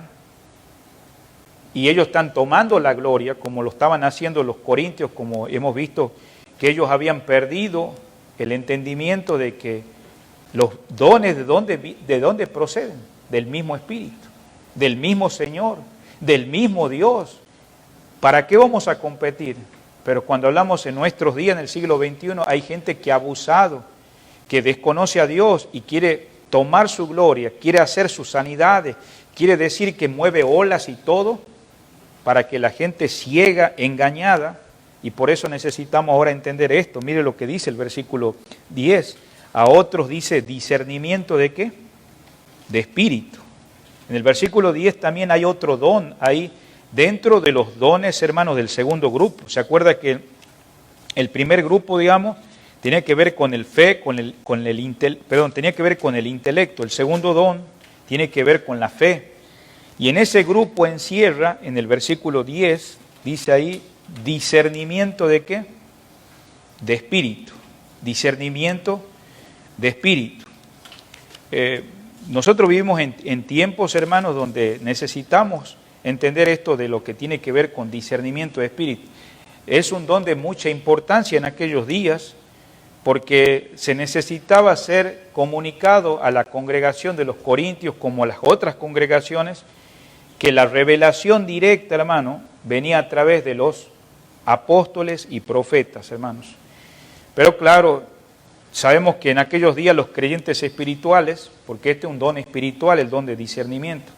Y ellos están tomando la gloria, como lo estaban haciendo los corintios, como hemos visto que ellos habían perdido el entendimiento de que los dones de dónde proceden, del mismo Espíritu, del mismo Señor, del mismo Dios. ¿Para qué vamos a competir? Pero cuando hablamos en nuestros días, en el siglo XXI, hay gente que ha abusado, que desconoce a Dios y quiere tomar su gloria, quiere hacer sus sanidades, quiere decir que mueve olas y todo, para que la gente ciega, engañada, y por eso necesitamos ahora entender esto. Mire lo que dice el versículo 10. A otros dice discernimiento ¿de qué? De espíritu. En el versículo 10 también hay otro don ahí, dentro de los dones, hermanos, del segundo grupo. ¿Se acuerda que el primer grupo, digamos, tenía que ver con el fe, tenía que ver con el intelecto? El segundo don tiene que ver con la fe. Y en ese grupo encierra, en el versículo 10, dice ahí, discernimiento ¿de qué? De espíritu. Discernimiento de espíritu. Nosotros vivimos en tiempos, hermanos, donde necesitamos entender esto de lo que tiene que ver con discernimiento de espíritu. Es un don de mucha importancia en aquellos días, porque se necesitaba ser comunicado a la congregación de los corintios, como a las otras congregaciones, que la revelación directa, hermano, venía a través de los apóstoles y profetas, hermanos. Pero claro, sabemos que en aquellos días los creyentes espirituales, porque este es un don espiritual, el don de discernimiento,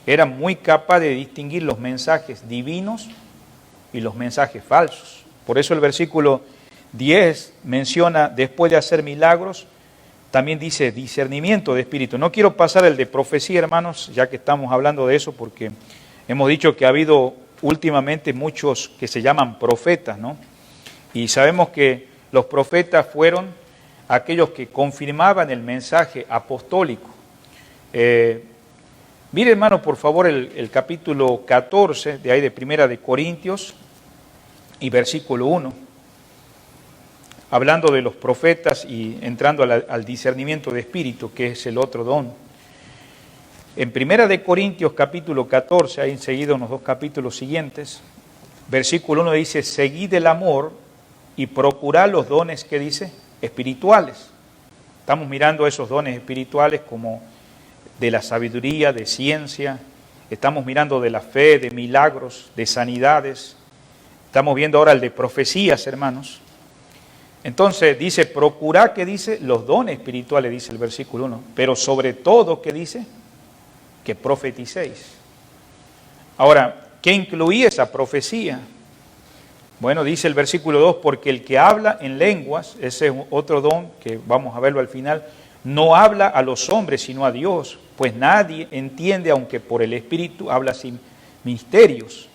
eran muy capaces de distinguir los mensajes divinos y los mensajes falsos. Por eso el versículo 10 menciona, después de hacer milagros, también dice discernimiento de espíritu. No quiero pasar el de profecía, hermanos, ya que estamos hablando de eso, porque hemos dicho que ha habido últimamente muchos que se llaman profetas, ¿no? Y sabemos que los profetas fueron aquellos que confirmaban el mensaje apostólico. Mire, hermano, por favor, el capítulo 14, de ahí de Primera de Corintios, y versículo 1, hablando de los profetas y entrando al discernimiento de espíritu, que es el otro don. En Primera de Corintios, capítulo 14, ahí enseguida unos dos capítulos siguientes, versículo 1 dice, seguid el amor y procurad los dones, que dice, espirituales. Estamos mirando esos dones espirituales como de la sabiduría, de ciencia, estamos mirando de la fe, de milagros, de sanidades, estamos viendo ahora el de profecías, hermanos. Entonces dice, procurad, que dice, los dones espirituales, dice el versículo 1, pero sobre todo, ¿qué dice? Que profeticéis. Ahora, ¿qué incluía esa profecía? Bueno, dice el versículo 2, porque el que habla en lenguas, ese es otro don que vamos a verlo al final, no habla a los hombres sino a Dios, pues nadie entiende, aunque por el Espíritu habla sin misterios.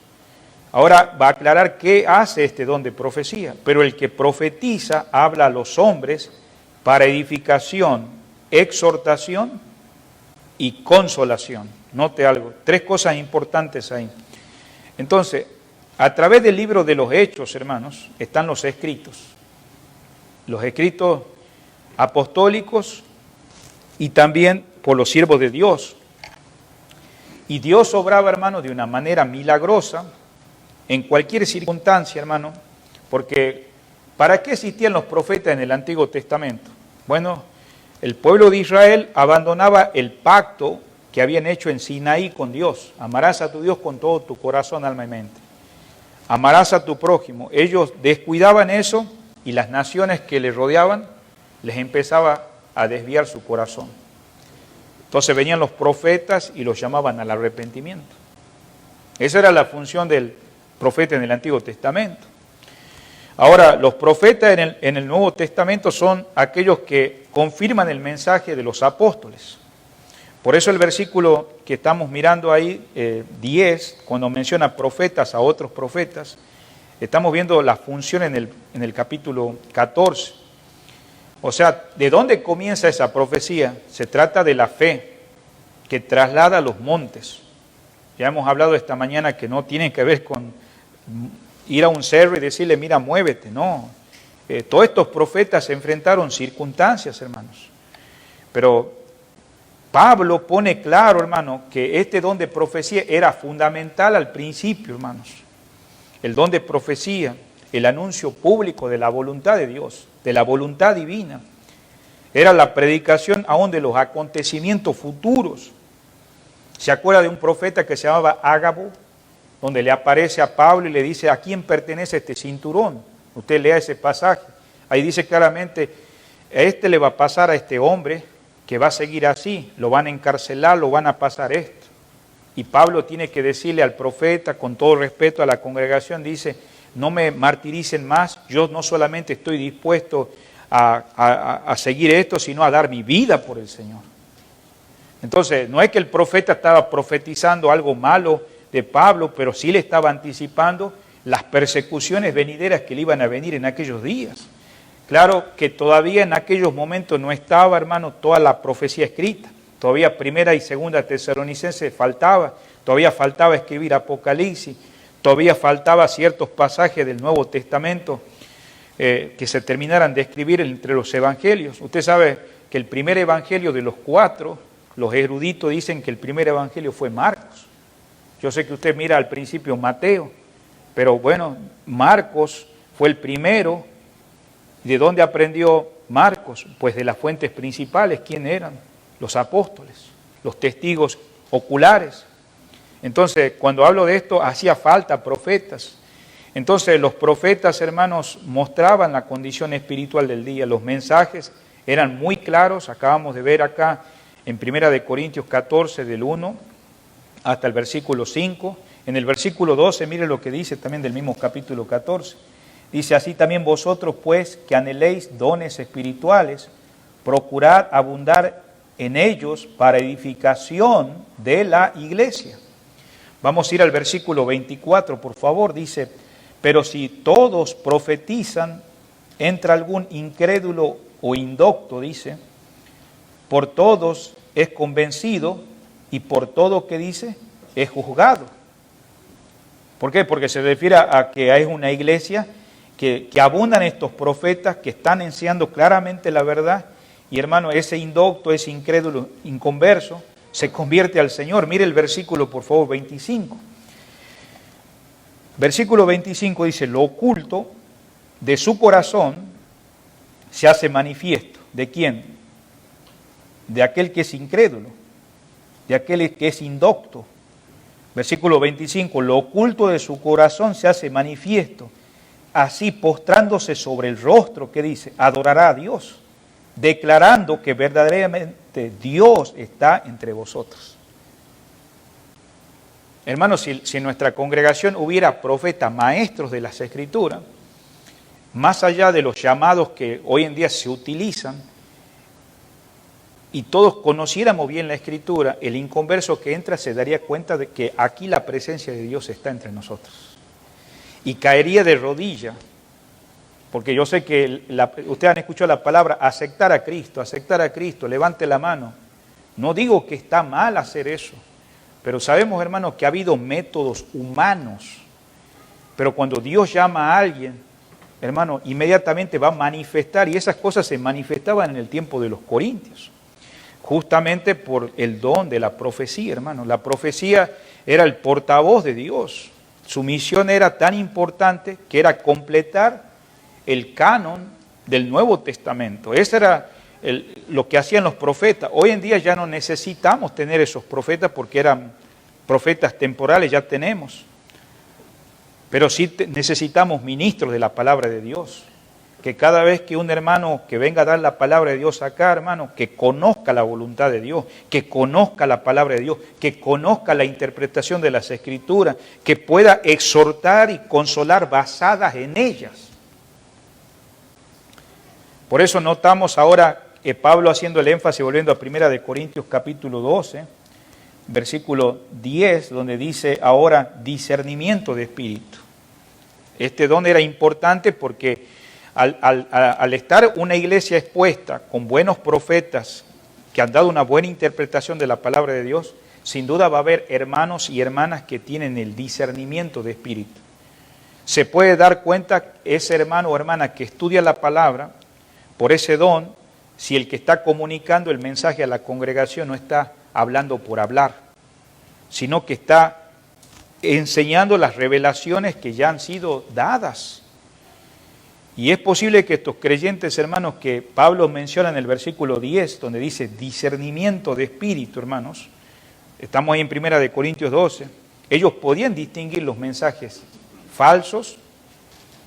Ahora va a aclarar qué hace este don de profecía, pero el que profetiza habla a los hombres para edificación, exhortación y consolación. Note algo, tres cosas importantes ahí. Entonces, a través del libro de los Hechos, hermanos, están los escritos apostólicos y también por los siervos de Dios. Y Dios obraba, hermanos, de una manera milagrosa en cualquier circunstancia, hermano, porque ¿para qué existían los profetas en el Antiguo Testamento? Bueno, el pueblo de Israel abandonaba el pacto que habían hecho en Sinaí con Dios. Amarás a tu Dios con todo tu corazón, alma y mente. Amarás a tu prójimo. Ellos descuidaban eso y las naciones que les rodeaban les empezaba a desviar su corazón. Entonces venían los profetas y los llamaban al arrepentimiento. Esa era la función del profeta en el Antiguo Testamento. Ahora, los profetas en el Nuevo Testamento son aquellos que confirman el mensaje de los apóstoles. Por eso el versículo que estamos mirando ahí, 10, cuando menciona profetas a otros profetas, estamos viendo la función en el capítulo 14. O sea, ¿de dónde comienza esa profecía? Se trata de la fe que traslada a los montes. Ya hemos hablado esta mañana que no tiene que ver con ir a un cerro y decirle, mira, muévete. No, todos estos profetas se enfrentaron circunstancias, hermanos. Pero Pablo pone claro, hermano, que este don de profecía era fundamental al principio, hermanos. El don de profecía, el anuncio público de la voluntad de Dios, de la voluntad divina. Era la predicación aún de los acontecimientos futuros. ¿Se acuerda de un profeta que se llamaba Ágabo? Donde le aparece a Pablo y le dice, ¿a quién pertenece este cinturón? Usted lea ese pasaje. Ahí dice claramente, a este le va a pasar a este hombre que va a seguir así, lo van a encarcelar, lo van a pasar esto. Y Pablo tiene que decirle al profeta, con todo respeto a la congregación, dice, no me martiricen más, yo no solamente estoy dispuesto a seguir esto, sino a dar mi vida por el Señor. Entonces, no es que el profeta estaba profetizando algo malo de Pablo, pero sí le estaba anticipando las persecuciones venideras que le iban a venir en aquellos días. Claro que todavía en aquellos momentos no estaba, hermano, toda la profecía escrita. Todavía primera y segunda Tesalonicenses faltaba, todavía faltaba escribir Apocalipsis, todavía faltaba ciertos pasajes del Nuevo Testamento que se terminaran de escribir entre los evangelios. Usted sabe que el primer evangelio de los 4, los eruditos dicen que el primer evangelio fue Marcos. Yo sé que usted mira al principio Mateo, pero bueno, Marcos fue el primero. ¿De dónde aprendió Marcos? Pues de las fuentes principales. ¿Quién eran? Los apóstoles, los testigos oculares. Entonces, cuando hablo de esto, hacía falta profetas. Entonces, los profetas, hermanos, mostraban la condición espiritual del día. Los mensajes eran muy claros. Acabamos de ver acá en 1 Corintios 14, del 1 hasta el versículo 5. En el versículo 12, mire lo que dice también del mismo capítulo 14. Dice, así también vosotros, pues, que anheléis dones espirituales, procurad abundar en ellos para edificación de la iglesia. Vamos a ir al versículo 24, por favor. Dice, pero si todos profetizan, entra algún incrédulo o indocto, dice, por todos es convencido y por todo que dice es juzgado. ¿Por qué? Porque se refiere a que hay una iglesia que abundan estos profetas que están enseñando claramente la verdad. Y hermano, ese indocto, ese incrédulo, inconverso, se convierte al Señor. Mire el versículo, por favor, 25. Versículo 25 dice, lo oculto de su corazón se hace manifiesto. ¿De quién? De aquel que es incrédulo, de aquel que es indocto. Versículo 25, lo oculto de su corazón se hace manifiesto. Así, postrándose sobre el rostro, ¿qué dice? Adorará a Dios, declarando que verdaderamente Dios está entre vosotros. Hermanos, si en nuestra congregación hubiera profetas, maestros de las Escrituras, más allá de los llamados que hoy en día se utilizan, y todos conociéramos bien la Escritura, el inconverso que entra se daría cuenta de que aquí la presencia de Dios está entre nosotros. Y caería de rodillas, porque yo sé que ustedes han escuchado la palabra aceptar a Cristo, levante la mano. No digo que está mal hacer eso, pero sabemos, hermanos, que ha habido métodos humanos. Pero cuando Dios llama a alguien, hermano, inmediatamente va a manifestar, y esas cosas se manifestaban en el tiempo de los corintios, justamente por el don de la profecía, hermano. La profecía era el portavoz de Dios. Su misión era tan importante que era completar el canon del Nuevo Testamento. Eso era lo que hacían los profetas. Hoy en día ya no necesitamos tener esos profetas porque eran profetas temporales, ya tenemos. Pero sí necesitamos ministros de la palabra de Dios. Que cada vez que un hermano que venga a dar la palabra de Dios acá, hermano, que conozca la voluntad de Dios, que conozca la palabra de Dios, que conozca la interpretación de las Escrituras, que pueda exhortar y consolar basadas en ellas. Por eso notamos ahora Pablo haciendo el énfasis, volviendo a 1 Corintios capítulo 12, versículo 10, donde dice ahora discernimiento de espíritu. Este don era importante porque al estar una iglesia expuesta con buenos profetas que han dado una buena interpretación de la palabra de Dios, sin duda va a haber hermanos y hermanas que tienen el discernimiento de espíritu. Se puede dar cuenta ese hermano o hermana que estudia la palabra por ese don, si el que está comunicando el mensaje a la congregación no está hablando por hablar, sino que está enseñando las revelaciones que ya han sido dadas. Y es posible que estos creyentes, hermanos, que Pablo menciona en el versículo 10, donde dice discernimiento de espíritu, hermanos, estamos ahí en 1 Corintios 12, ellos podían distinguir los mensajes falsos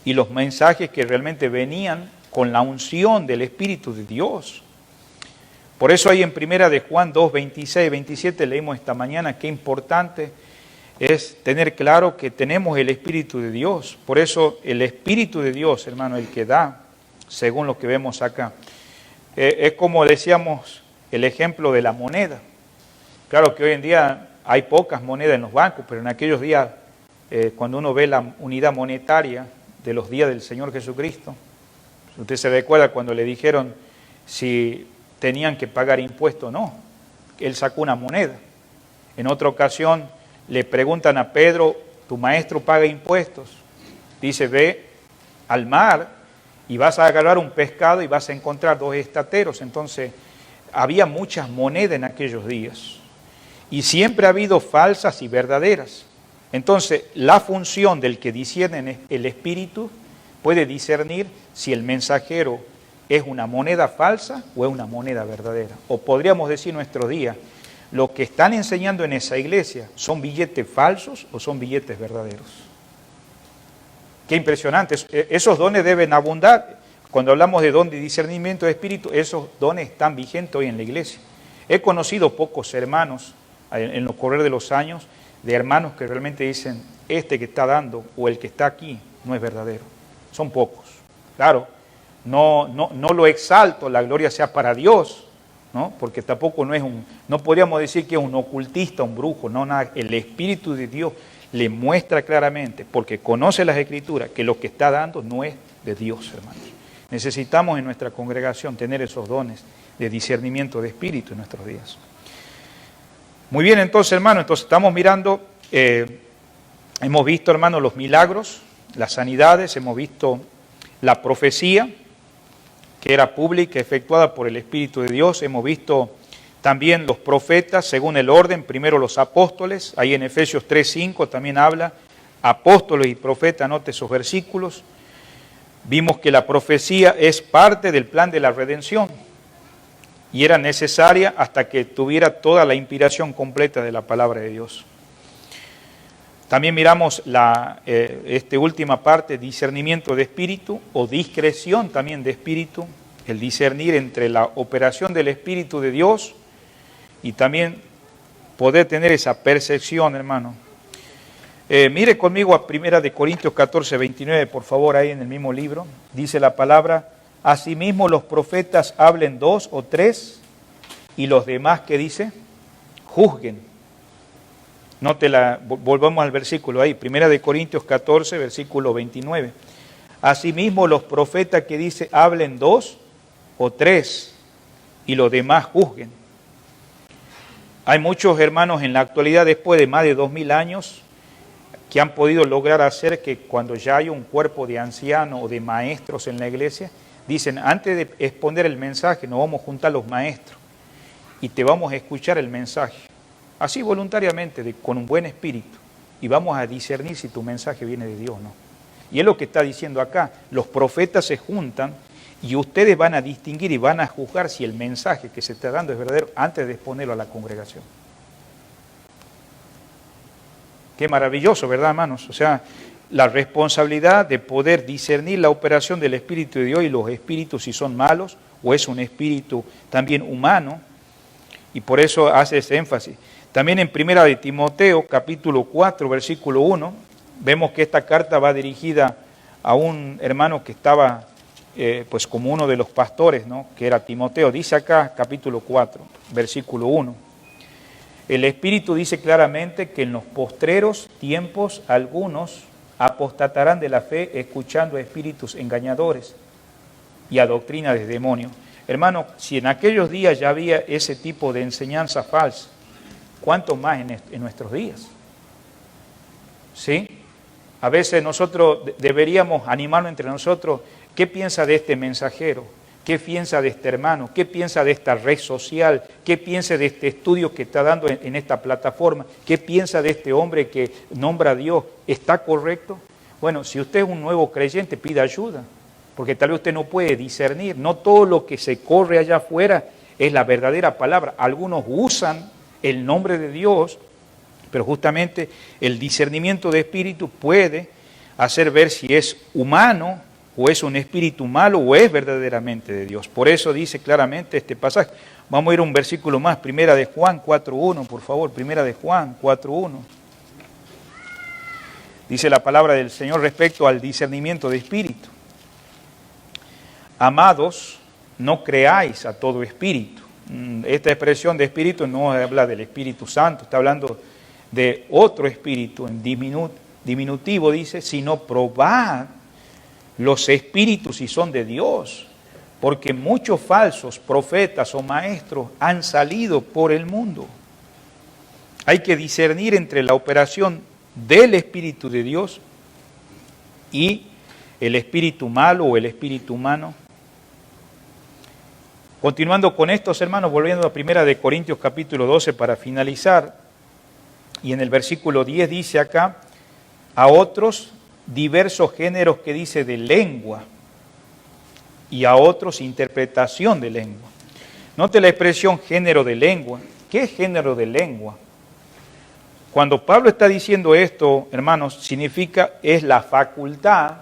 y los mensajes que realmente venían con la unción del Espíritu de Dios. Por eso ahí en 1 de Juan 2, 26, 27 leímos esta mañana qué importante es tener claro que tenemos el Espíritu de Dios. Por eso el Espíritu de Dios, hermano, el que da, según lo que vemos acá. Es como decíamos el ejemplo de la moneda. Claro que hoy en día hay pocas monedas en los bancos, pero en aquellos días, cuando uno ve la unidad monetaria de los días del Señor Jesucristo, usted se recuerda cuando le dijeron si tenían que pagar impuestos o no. Él sacó una moneda. En otra ocasión le preguntan a Pedro, ¿tu maestro paga impuestos? Dice, ve al mar y vas a agarrar un pescado y vas a encontrar 2 estateros. Entonces, había muchas monedas en aquellos días. Y siempre ha habido falsas y verdaderas. Entonces, la función del que discierne el espíritu puede discernir si el mensajero es una moneda falsa o es una moneda verdadera. O podríamos decir en nuestro día, lo que están enseñando en esa iglesia, ¿son billetes falsos o son billetes verdaderos? Qué impresionante. Esos dones deben abundar. Cuando hablamos de don de discernimiento de espíritu, esos dones están vigentes hoy en la iglesia. He conocido pocos hermanos en los correr de los años, de hermanos que realmente dicen, este que está dando o el que está aquí no es verdadero. Son pocos. Claro, no lo exalto, la gloria sea para Dios, ¿no? Porque tampoco no podríamos decir que es un ocultista, un brujo, no, nada. El Espíritu de Dios le muestra claramente, porque conoce las Escrituras, que lo que está dando no es de Dios, hermanos. Necesitamos en nuestra congregación tener esos dones de discernimiento de espíritu en nuestros días. Muy bien, entonces, hermanos, estamos mirando, hemos visto, hermanos, los milagros, las sanidades, hemos visto la profecía, que era pública, efectuada por el Espíritu de Dios. Hemos visto también los profetas, según el orden, primero los apóstoles, ahí en Efesios 3:5 también habla, apóstoles y profetas, anote esos versículos. Vimos que la profecía es parte del plan de la redención y era necesaria hasta que tuviera toda la inspiración completa de la palabra de Dios. También miramos esta última parte, discernimiento de espíritu o discreción también de espíritu, el discernir entre la operación del Espíritu de Dios y también poder tener esa percepción, hermano. Mire conmigo a 1 Corintios 14, 29, por favor, ahí en el mismo libro. Dice la palabra, asimismo los profetas hablen 2 o 3 y los demás, ¿qué dice? Juzguen. Volvamos al versículo ahí, 1 Corintios 14, versículo 29. Asimismo los profetas que dice, hablen 2 o 3 y los demás juzguen. Hay muchos hermanos en la actualidad, después de más de 2000 años, que han podido lograr hacer que cuando ya hay un cuerpo de ancianos o de maestros en la iglesia, dicen, antes de exponer el mensaje, nos vamos a juntar los maestros y te vamos a escuchar el mensaje. Así voluntariamente, con un buen espíritu, y vamos a discernir si tu mensaje viene de Dios o no. Y es lo que está diciendo acá, los profetas se juntan y ustedes van a distinguir y van a juzgar si el mensaje que se está dando es verdadero antes de exponerlo a la congregación. Qué maravilloso, ¿verdad, hermanos? O sea, la responsabilidad de poder discernir la operación del Espíritu de Dios y los espíritus si son malos o es un espíritu también humano, y por eso hace ese énfasis. También en 1 de Timoteo, capítulo 4, versículo 1, vemos que esta carta va dirigida a un hermano que estaba pues como uno de los pastores, ¿no?, que era Timoteo. Dice acá, capítulo 4, versículo 1. El Espíritu dice claramente que en los postreros tiempos algunos apostatarán de la fe escuchando a espíritus engañadores y a doctrina de demonios. Hermano, si en aquellos días ya había ese tipo de enseñanza falsa, ¿cuánto más en nuestros días? ¿Sí? A veces nosotros deberíamos animarnos entre nosotros. ¿Qué piensa de este mensajero? ¿Qué piensa de este hermano? ¿Qué piensa de esta red social? ¿Qué piensa de este estudio que está dando en esta plataforma? ¿Qué piensa de este hombre que nombra a Dios? ¿Está correcto? Bueno, si usted es un nuevo creyente, pida ayuda, porque tal vez usted no puede discernir. No todo lo que se corre allá afuera es la verdadera palabra. Algunos usan el nombre de Dios, pero justamente el discernimiento de espíritu puede hacer ver si es humano o es un espíritu malo o es verdaderamente de Dios. Por eso dice claramente este pasaje. Vamos a ir a un versículo más, Primera de Juan 4.1, por favor, Primera de Juan 4.1. Dice la palabra del Señor respecto al discernimiento de espíritu. Amados, no creáis a todo espíritu. Esta expresión de espíritu no habla del Espíritu Santo, está hablando de otro espíritu, en diminutivo dice, sino probad los espíritus si son de Dios, porque muchos falsos profetas o maestros han salido por el mundo. Hay que discernir entre la operación del Espíritu de Dios y el espíritu malo o el espíritu humano. Continuando con estos, hermanos, volviendo a 1 Corintios capítulo 12 para finalizar, y en el versículo 10 dice acá, a otros diversos géneros que dice de lengua, y a otros interpretación de lengua. Note la expresión género de lengua. ¿Qué es género de lengua? Cuando Pablo está diciendo esto, hermanos, significa es la facultad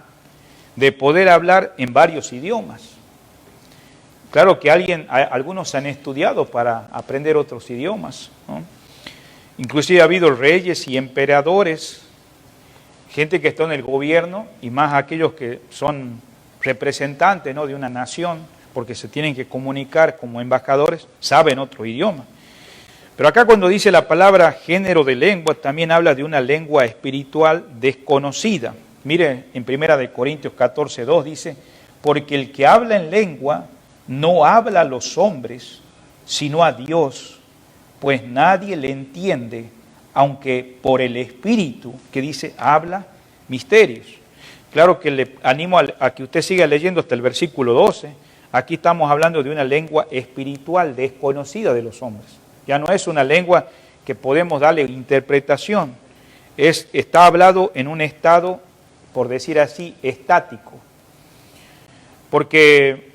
de poder hablar en varios idiomas. Claro que algunos han estudiado para aprender otros idiomas, ¿no? Inclusive ha habido reyes y emperadores, gente que está en el gobierno y más aquellos que son representantes, ¿no?, de una nación, porque se tienen que comunicar como embajadores, saben otro idioma. Pero acá cuando dice la palabra género de lengua, también habla de una lengua espiritual desconocida. Mire, en 1 Corintios 14:2 dice, porque el que habla en lengua no habla a los hombres, sino a Dios, pues nadie le entiende, aunque por el Espíritu, que dice, habla misterios. Claro que le animo a que usted siga leyendo hasta el versículo 12. Aquí estamos hablando de una lengua espiritual desconocida de los hombres. Ya no es una lengua que podemos darle interpretación. Está hablado en un estado, por decir así, estático. Porque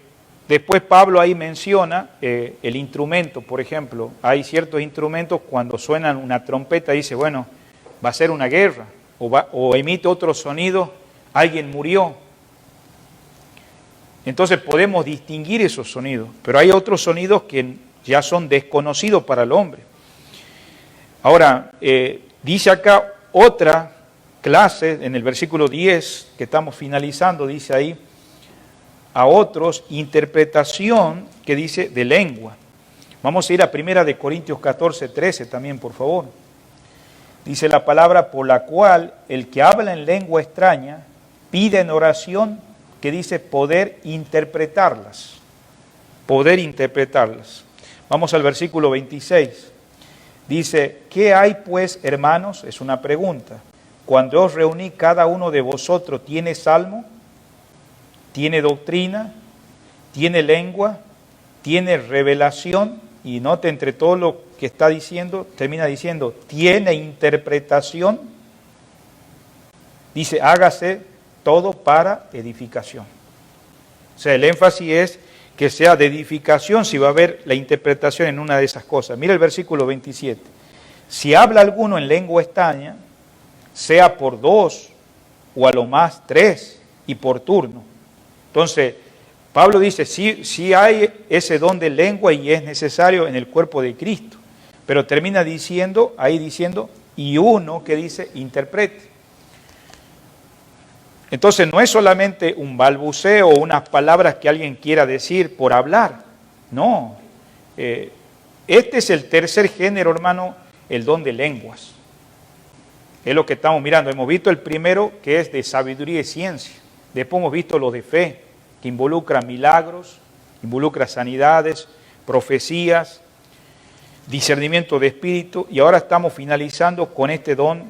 después Pablo ahí menciona el instrumento, por ejemplo. Hay ciertos instrumentos cuando suenan una trompeta, dice, bueno, va a ser una guerra, o emite otro sonido, alguien murió. Entonces podemos distinguir esos sonidos, pero hay otros sonidos que ya son desconocidos para el hombre. Ahora, dice acá otra clase, en el versículo 10, que estamos finalizando, dice ahí, a otros, interpretación, que dice de lengua. Vamos a ir a 1 Corintios 14:13 también, por favor. Dice la palabra, por la cual el que habla en lengua extraña pide en oración, que dice poder interpretarlas. Poder interpretarlas. Vamos al versículo 26. Dice, ¿qué hay pues, hermanos? Es una pregunta. Cuando os reuní, cada uno de vosotros tiene salmo, tiene doctrina, tiene lengua, tiene revelación, y note entre todo lo que está diciendo, termina diciendo, tiene interpretación. Dice, hágase todo para edificación. O sea, el énfasis es que sea de edificación si va a haber la interpretación en una de esas cosas. Mira el versículo 27. Si habla alguno en lengua extraña, sea por 2 o a lo más 3 y por turno. Entonces, Pablo dice, sí hay ese don de lengua y es necesario en el cuerpo de Cristo. Pero termina diciendo, y uno que dice, interprete. Entonces no es solamente un balbuceo o unas palabras que alguien quiera decir por hablar, no. Este es el tercer género, hermano, el don de lenguas. Es lo que estamos mirando. Hemos visto el primero, que es de sabiduría y ciencia. Después hemos visto los de fe, que involucra milagros, involucra sanidades, profecías, discernimiento de espíritu. Y ahora estamos finalizando con este don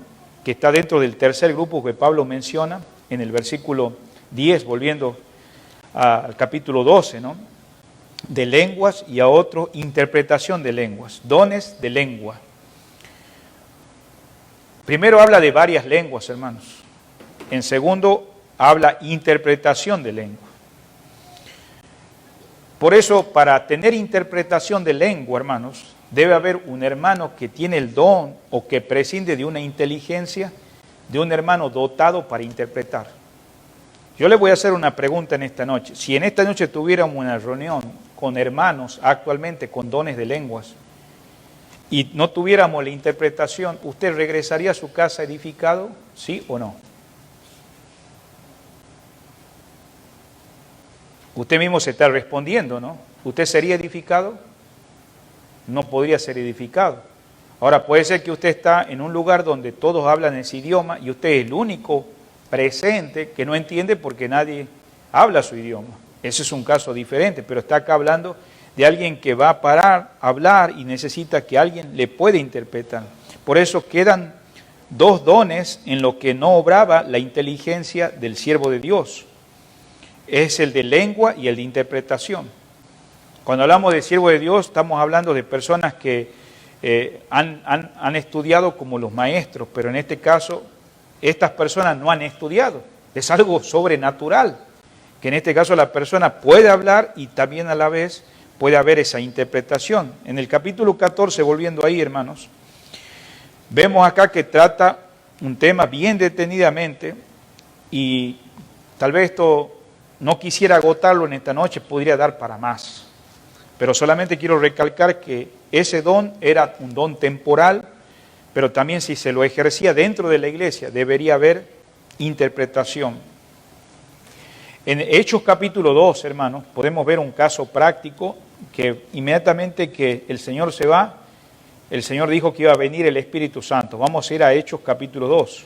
que está dentro del tercer grupo que Pablo menciona en el versículo 10, volviendo al capítulo 12, ¿no? De lenguas, y a otro, interpretación de lenguas, dones de lengua. Primero habla de varias lenguas, hermanos. En segundo, habla interpretación de lengua. Por eso, para tener interpretación de lengua, hermanos, debe haber un hermano que tiene el don o que prescinde de una inteligencia, de un hermano dotado para interpretar. Yo le voy a hacer una pregunta en esta noche. Si en esta noche tuviéramos una reunión con hermanos actualmente con dones de lenguas y no tuviéramos la interpretación, ¿usted regresaría a su casa edificado? ¿Sí o no? Usted mismo se está respondiendo, ¿no? ¿Usted sería edificado? No podría ser edificado. Ahora, puede ser que usted está en un lugar donde todos hablan ese idioma y usted es el único presente que no entiende porque nadie habla su idioma. Ese es un caso diferente, pero está acá hablando de alguien que va a parar a hablar y necesita que alguien le pueda interpretar. Por eso quedan dos dones en lo que no obraba la inteligencia del siervo de Dios. Es el de lengua y el de interpretación. Cuando hablamos de siervo de Dios, estamos hablando de personas que han estudiado como los maestros, pero en este caso, estas personas no han estudiado. Es algo sobrenatural, que en este caso la persona puede hablar y también a la vez puede haber esa interpretación. En el capítulo 14, volviendo ahí, hermanos, vemos acá que trata un tema bien detenidamente y tal vez esto no quisiera agotarlo en esta noche, podría dar para más. Pero solamente quiero recalcar que ese don era un don temporal, pero también si se lo ejercía dentro de la iglesia, debería haber interpretación. En Hechos capítulo 2, hermanos, podemos ver un caso práctico que inmediatamente que el Señor se va, el Señor dijo que iba a venir el Espíritu Santo. Vamos a ir a Hechos capítulo 2.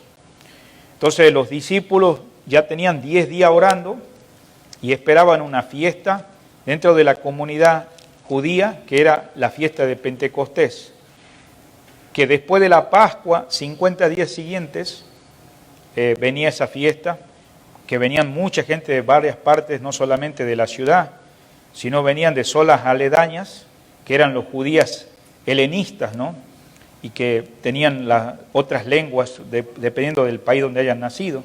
Entonces los discípulos ya tenían 10 días orando y esperaban una fiesta dentro de la comunidad judía, que era la fiesta de Pentecostés, que después de la Pascua, 50 días siguientes, venía esa fiesta, que venían mucha gente de varias partes, no solamente de la ciudad, sino venían de zonas aledañas, que eran los judíos helenistas, ¿no? Y que tenían las otras lenguas, dependiendo del país donde hayan nacido.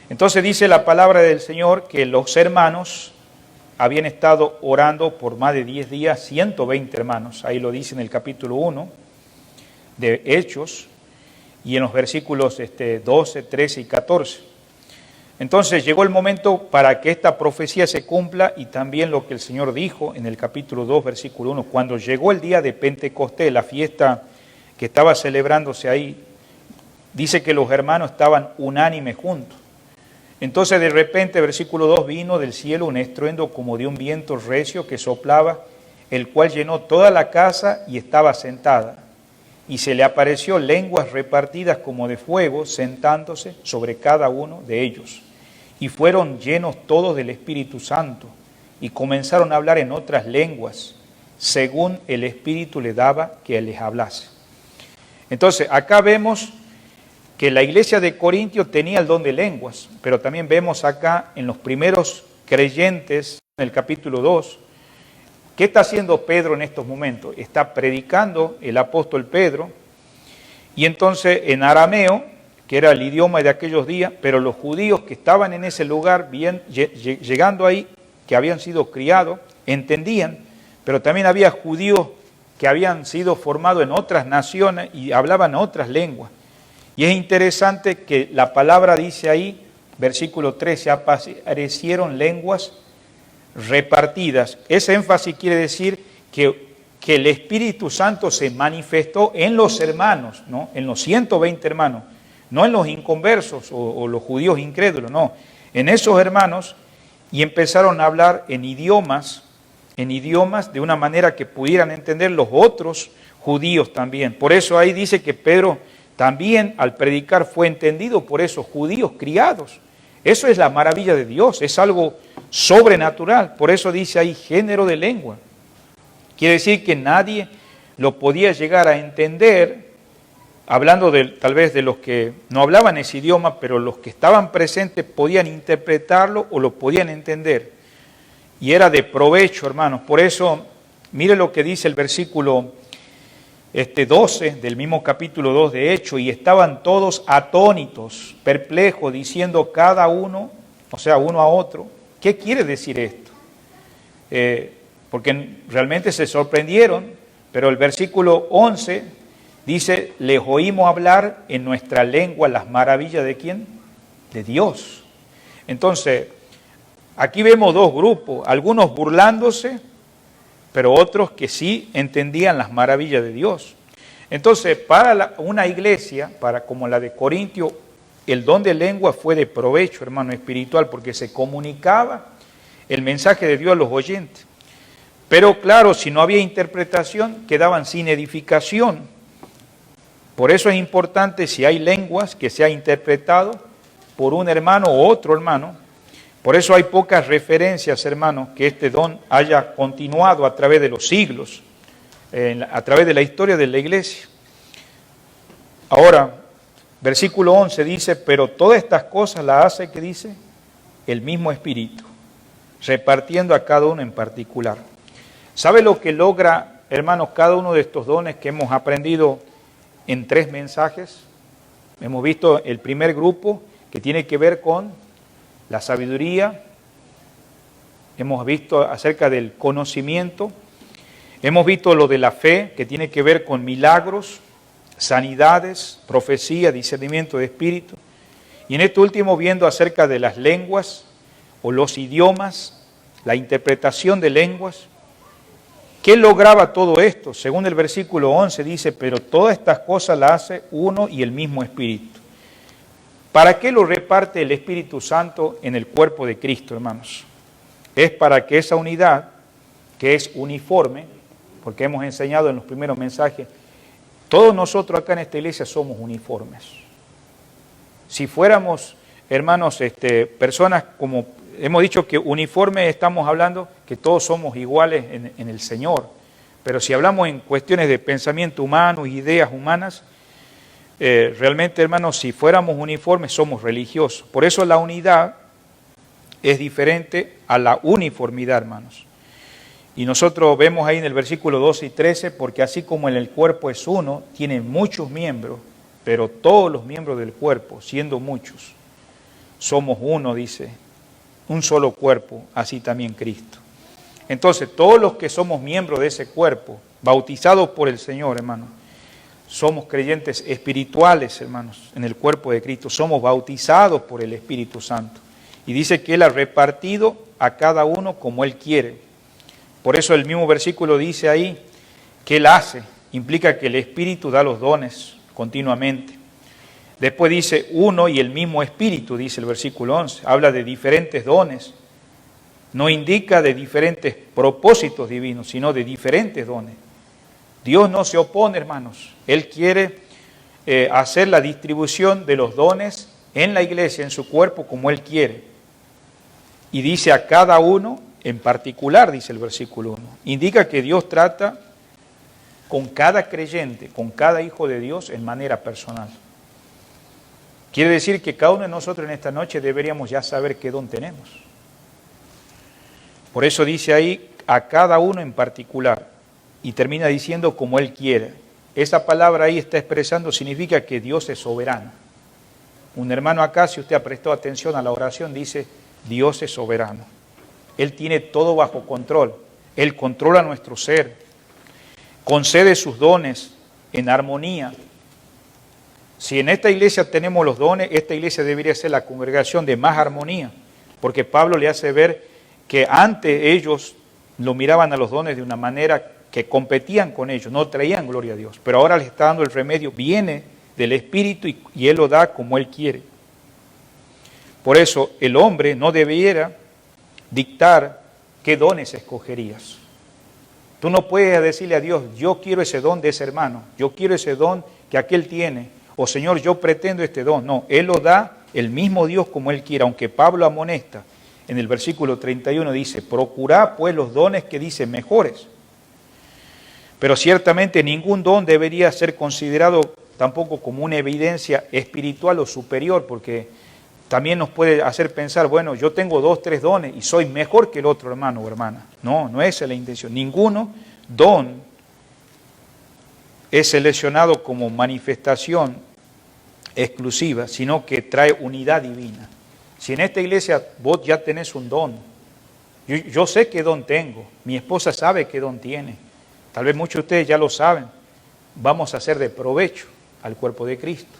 Entonces dice la palabra del Señor que los hermanos habían estado orando por más de 10 días, 120 hermanos, ahí lo dice en el capítulo 1 de Hechos, y en los versículos 12, 13 y 14. Entonces llegó el momento para que esta profecía se cumpla y también lo que el Señor dijo en el capítulo 2, versículo 1, cuando llegó el día de Pentecostés, la fiesta que estaba celebrándose ahí, dice que los hermanos estaban unánimes juntos. Entonces de repente, versículo 2, vino del cielo un estruendo como de un viento recio que soplaba, el cual llenó toda la casa y estaba sentada. Y se le apareció lenguas repartidas como de fuego, sentándose sobre cada uno de ellos. Y fueron llenos todos del Espíritu Santo, y comenzaron a hablar en otras lenguas, según el Espíritu le daba que les hablase. Entonces, acá vemos que la iglesia de Corintio tenía el don de lenguas, pero también vemos acá en los primeros creyentes, en el capítulo 2, ¿qué está haciendo Pedro en estos momentos? Está predicando el apóstol Pedro, y entonces en arameo, que era el idioma de aquellos días, pero los judíos que estaban en ese lugar, llegando ahí, que habían sido criados, entendían, pero también había judíos que habían sido formados en otras naciones y hablaban otras lenguas. Y es interesante que la palabra dice ahí, versículo 13, aparecieron lenguas repartidas. Ese énfasis quiere decir que el Espíritu Santo se manifestó en los hermanos, ¿no? En los 120 hermanos. no en los inconversos o los judíos incrédulos, no, en esos hermanos, y empezaron a hablar en idiomas de una manera que pudieran entender los otros judíos también. Por eso ahí dice que Pedro también al predicar fue entendido por esos judíos criados. Eso es la maravilla de Dios, es algo sobrenatural. Por eso dice ahí género de lengua. Quiere decir que nadie lo podía llegar a entender, hablando tal vez de los que no hablaban ese idioma, pero los que estaban presentes podían interpretarlo o lo podían entender. Y era de provecho, hermanos. Por eso, mire lo que dice el versículo 12 del mismo capítulo 2 de Hechos, y estaban todos atónitos, perplejos, diciendo cada uno, o sea, uno a otro, ¿qué quiere decir esto? Porque realmente se sorprendieron, pero el versículo 11 dice, les oímos hablar en nuestra lengua las maravillas ¿de quién? De Dios. Entonces, aquí vemos dos grupos, algunos burlándose, pero otros que sí entendían las maravillas de Dios. Entonces, para una iglesia, como la de Corintio, el don de lengua fue de provecho, hermano, espiritual, porque se comunicaba el mensaje de Dios a los oyentes. Pero claro, si no había interpretación, quedaban sin edificación. Por eso es importante, si hay lenguas, que sea interpretado por un hermano o otro hermano. Por eso hay pocas referencias, hermanos, que este don haya continuado a través de los siglos, a través de la historia de la iglesia. Ahora, versículo 11 dice, pero todas estas cosas las hace, ¿qué dice? El mismo Espíritu, repartiendo a cada uno en particular. ¿Sabe lo que logra, hermanos, cada uno de estos dones que hemos aprendido en 3 mensajes? Hemos visto el primer grupo que tiene que ver con la sabiduría, hemos visto acerca del conocimiento, hemos visto lo de la fe, que tiene que ver con milagros, sanidades, profecía, discernimiento de espíritu, y en este último viendo acerca de las lenguas o los idiomas, la interpretación de lenguas. ¿Qué lograba todo esto? Según el versículo 11 dice, pero todas estas cosas las hace uno y el mismo Espíritu. ¿Para qué lo reparte el Espíritu Santo en el cuerpo de Cristo, hermanos? Es para que esa unidad, que es uniforme, porque hemos enseñado en los primeros mensajes, todos nosotros acá en esta iglesia somos uniformes. Si fuéramos, hermanos, personas como, hemos dicho que uniforme estamos hablando que todos somos iguales en el Señor, pero si hablamos en cuestiones de pensamiento humano, ideas humanas, realmente, hermanos, si fuéramos uniformes somos religiosos. Por eso la unidad es diferente a la uniformidad, hermanos. Y nosotros vemos ahí en el versículo 12 y 13, porque así como en el cuerpo es uno, tiene muchos miembros, pero todos los miembros del cuerpo, siendo muchos, somos uno, dice, un solo cuerpo, así también Cristo. Entonces, todos los que somos miembros de ese cuerpo, bautizados por el Señor, hermanos, somos creyentes espirituales, hermanos, en el cuerpo de Cristo. Somos bautizados por el Espíritu Santo. Y dice que Él ha repartido a cada uno como Él quiere. Por eso el mismo versículo dice ahí que Él hace. Implica que el Espíritu da los dones continuamente. Después dice uno y el mismo Espíritu, dice el versículo 11. Habla de diferentes dones. No indica de diferentes propósitos divinos, sino de diferentes dones. Dios no se opone, hermanos. Él quiere hacer la distribución de los dones en la iglesia, en su cuerpo, como Él quiere. Y dice a cada uno en particular, dice el versículo 1. Indica que Dios trata con cada creyente, con cada hijo de Dios en manera personal. Quiere decir que cada uno de nosotros en esta noche deberíamos ya saber qué don tenemos. Por eso dice ahí a cada uno en particular. Y termina diciendo como Él quiere. Esa palabra ahí está expresando, significa que Dios es soberano. Un hermano acá, si usted ha prestado atención a la oración, dice, Dios es soberano. Él tiene todo bajo control. Él controla nuestro ser. Concede sus dones en armonía. Si en esta iglesia tenemos los dones, esta iglesia debería ser la congregación de más armonía. Porque Pablo le hace ver que antes ellos lo miraban a los dones de una manera que competían con ellos, no traían gloria a Dios. Pero ahora les está dando el remedio, viene del Espíritu y Él lo da como Él quiere. Por eso el hombre no debiera dictar qué dones escogerías. Tú no puedes decirle a Dios, yo quiero ese don de ese hermano, yo quiero ese don que aquel tiene, o Señor, yo pretendo este don. No, Él lo da el mismo Dios como Él quiera, aunque Pablo amonesta en el versículo 31, dice, procurad pues los dones que dicen mejores. Pero ciertamente ningún don debería ser considerado tampoco como una evidencia espiritual o superior, porque también nos puede hacer pensar, bueno, yo tengo 2, 3 dones y soy mejor que el otro hermano o hermana. No, no esa es la intención. Ninguno don es seleccionado como manifestación exclusiva, sino que trae unidad divina. Si en esta iglesia vos ya tenés un don, yo sé qué don tengo, mi esposa sabe qué don tiene, tal vez muchos de ustedes ya lo saben, vamos a ser de provecho al cuerpo de Cristo.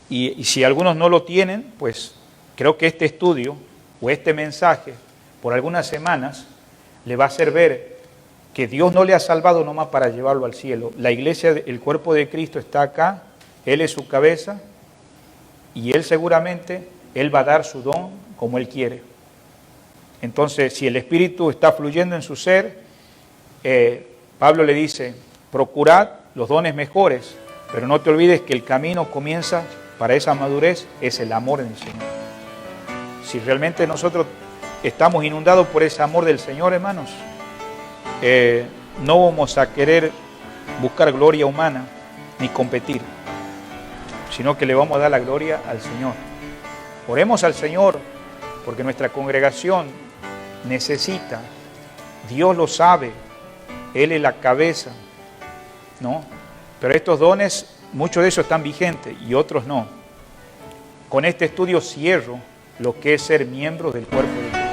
Y si algunos no lo tienen, pues creo que este estudio o este mensaje por algunas semanas le va a hacer ver que Dios no le ha salvado nomás para llevarlo al cielo. La iglesia, el cuerpo de Cristo está acá, Él es su cabeza y Él seguramente, Él va a dar su don como Él quiere. Entonces, si el Espíritu está fluyendo en su ser, Pablo le dice, procurad los dones mejores, pero no te olvides que el camino comienza para esa madurez, es el amor en el Señor. Si realmente nosotros estamos inundados por ese amor del Señor, hermanos, no vamos a querer buscar gloria humana ni competir, sino que le vamos a dar la gloria al Señor. Oremos al Señor, porque nuestra congregación necesita, Dios lo sabe, Él es la cabeza, ¿no? Pero estos dones, muchos de esos están vigentes y otros no. Con este estudio cierro lo que es ser miembro del cuerpo de Cristo.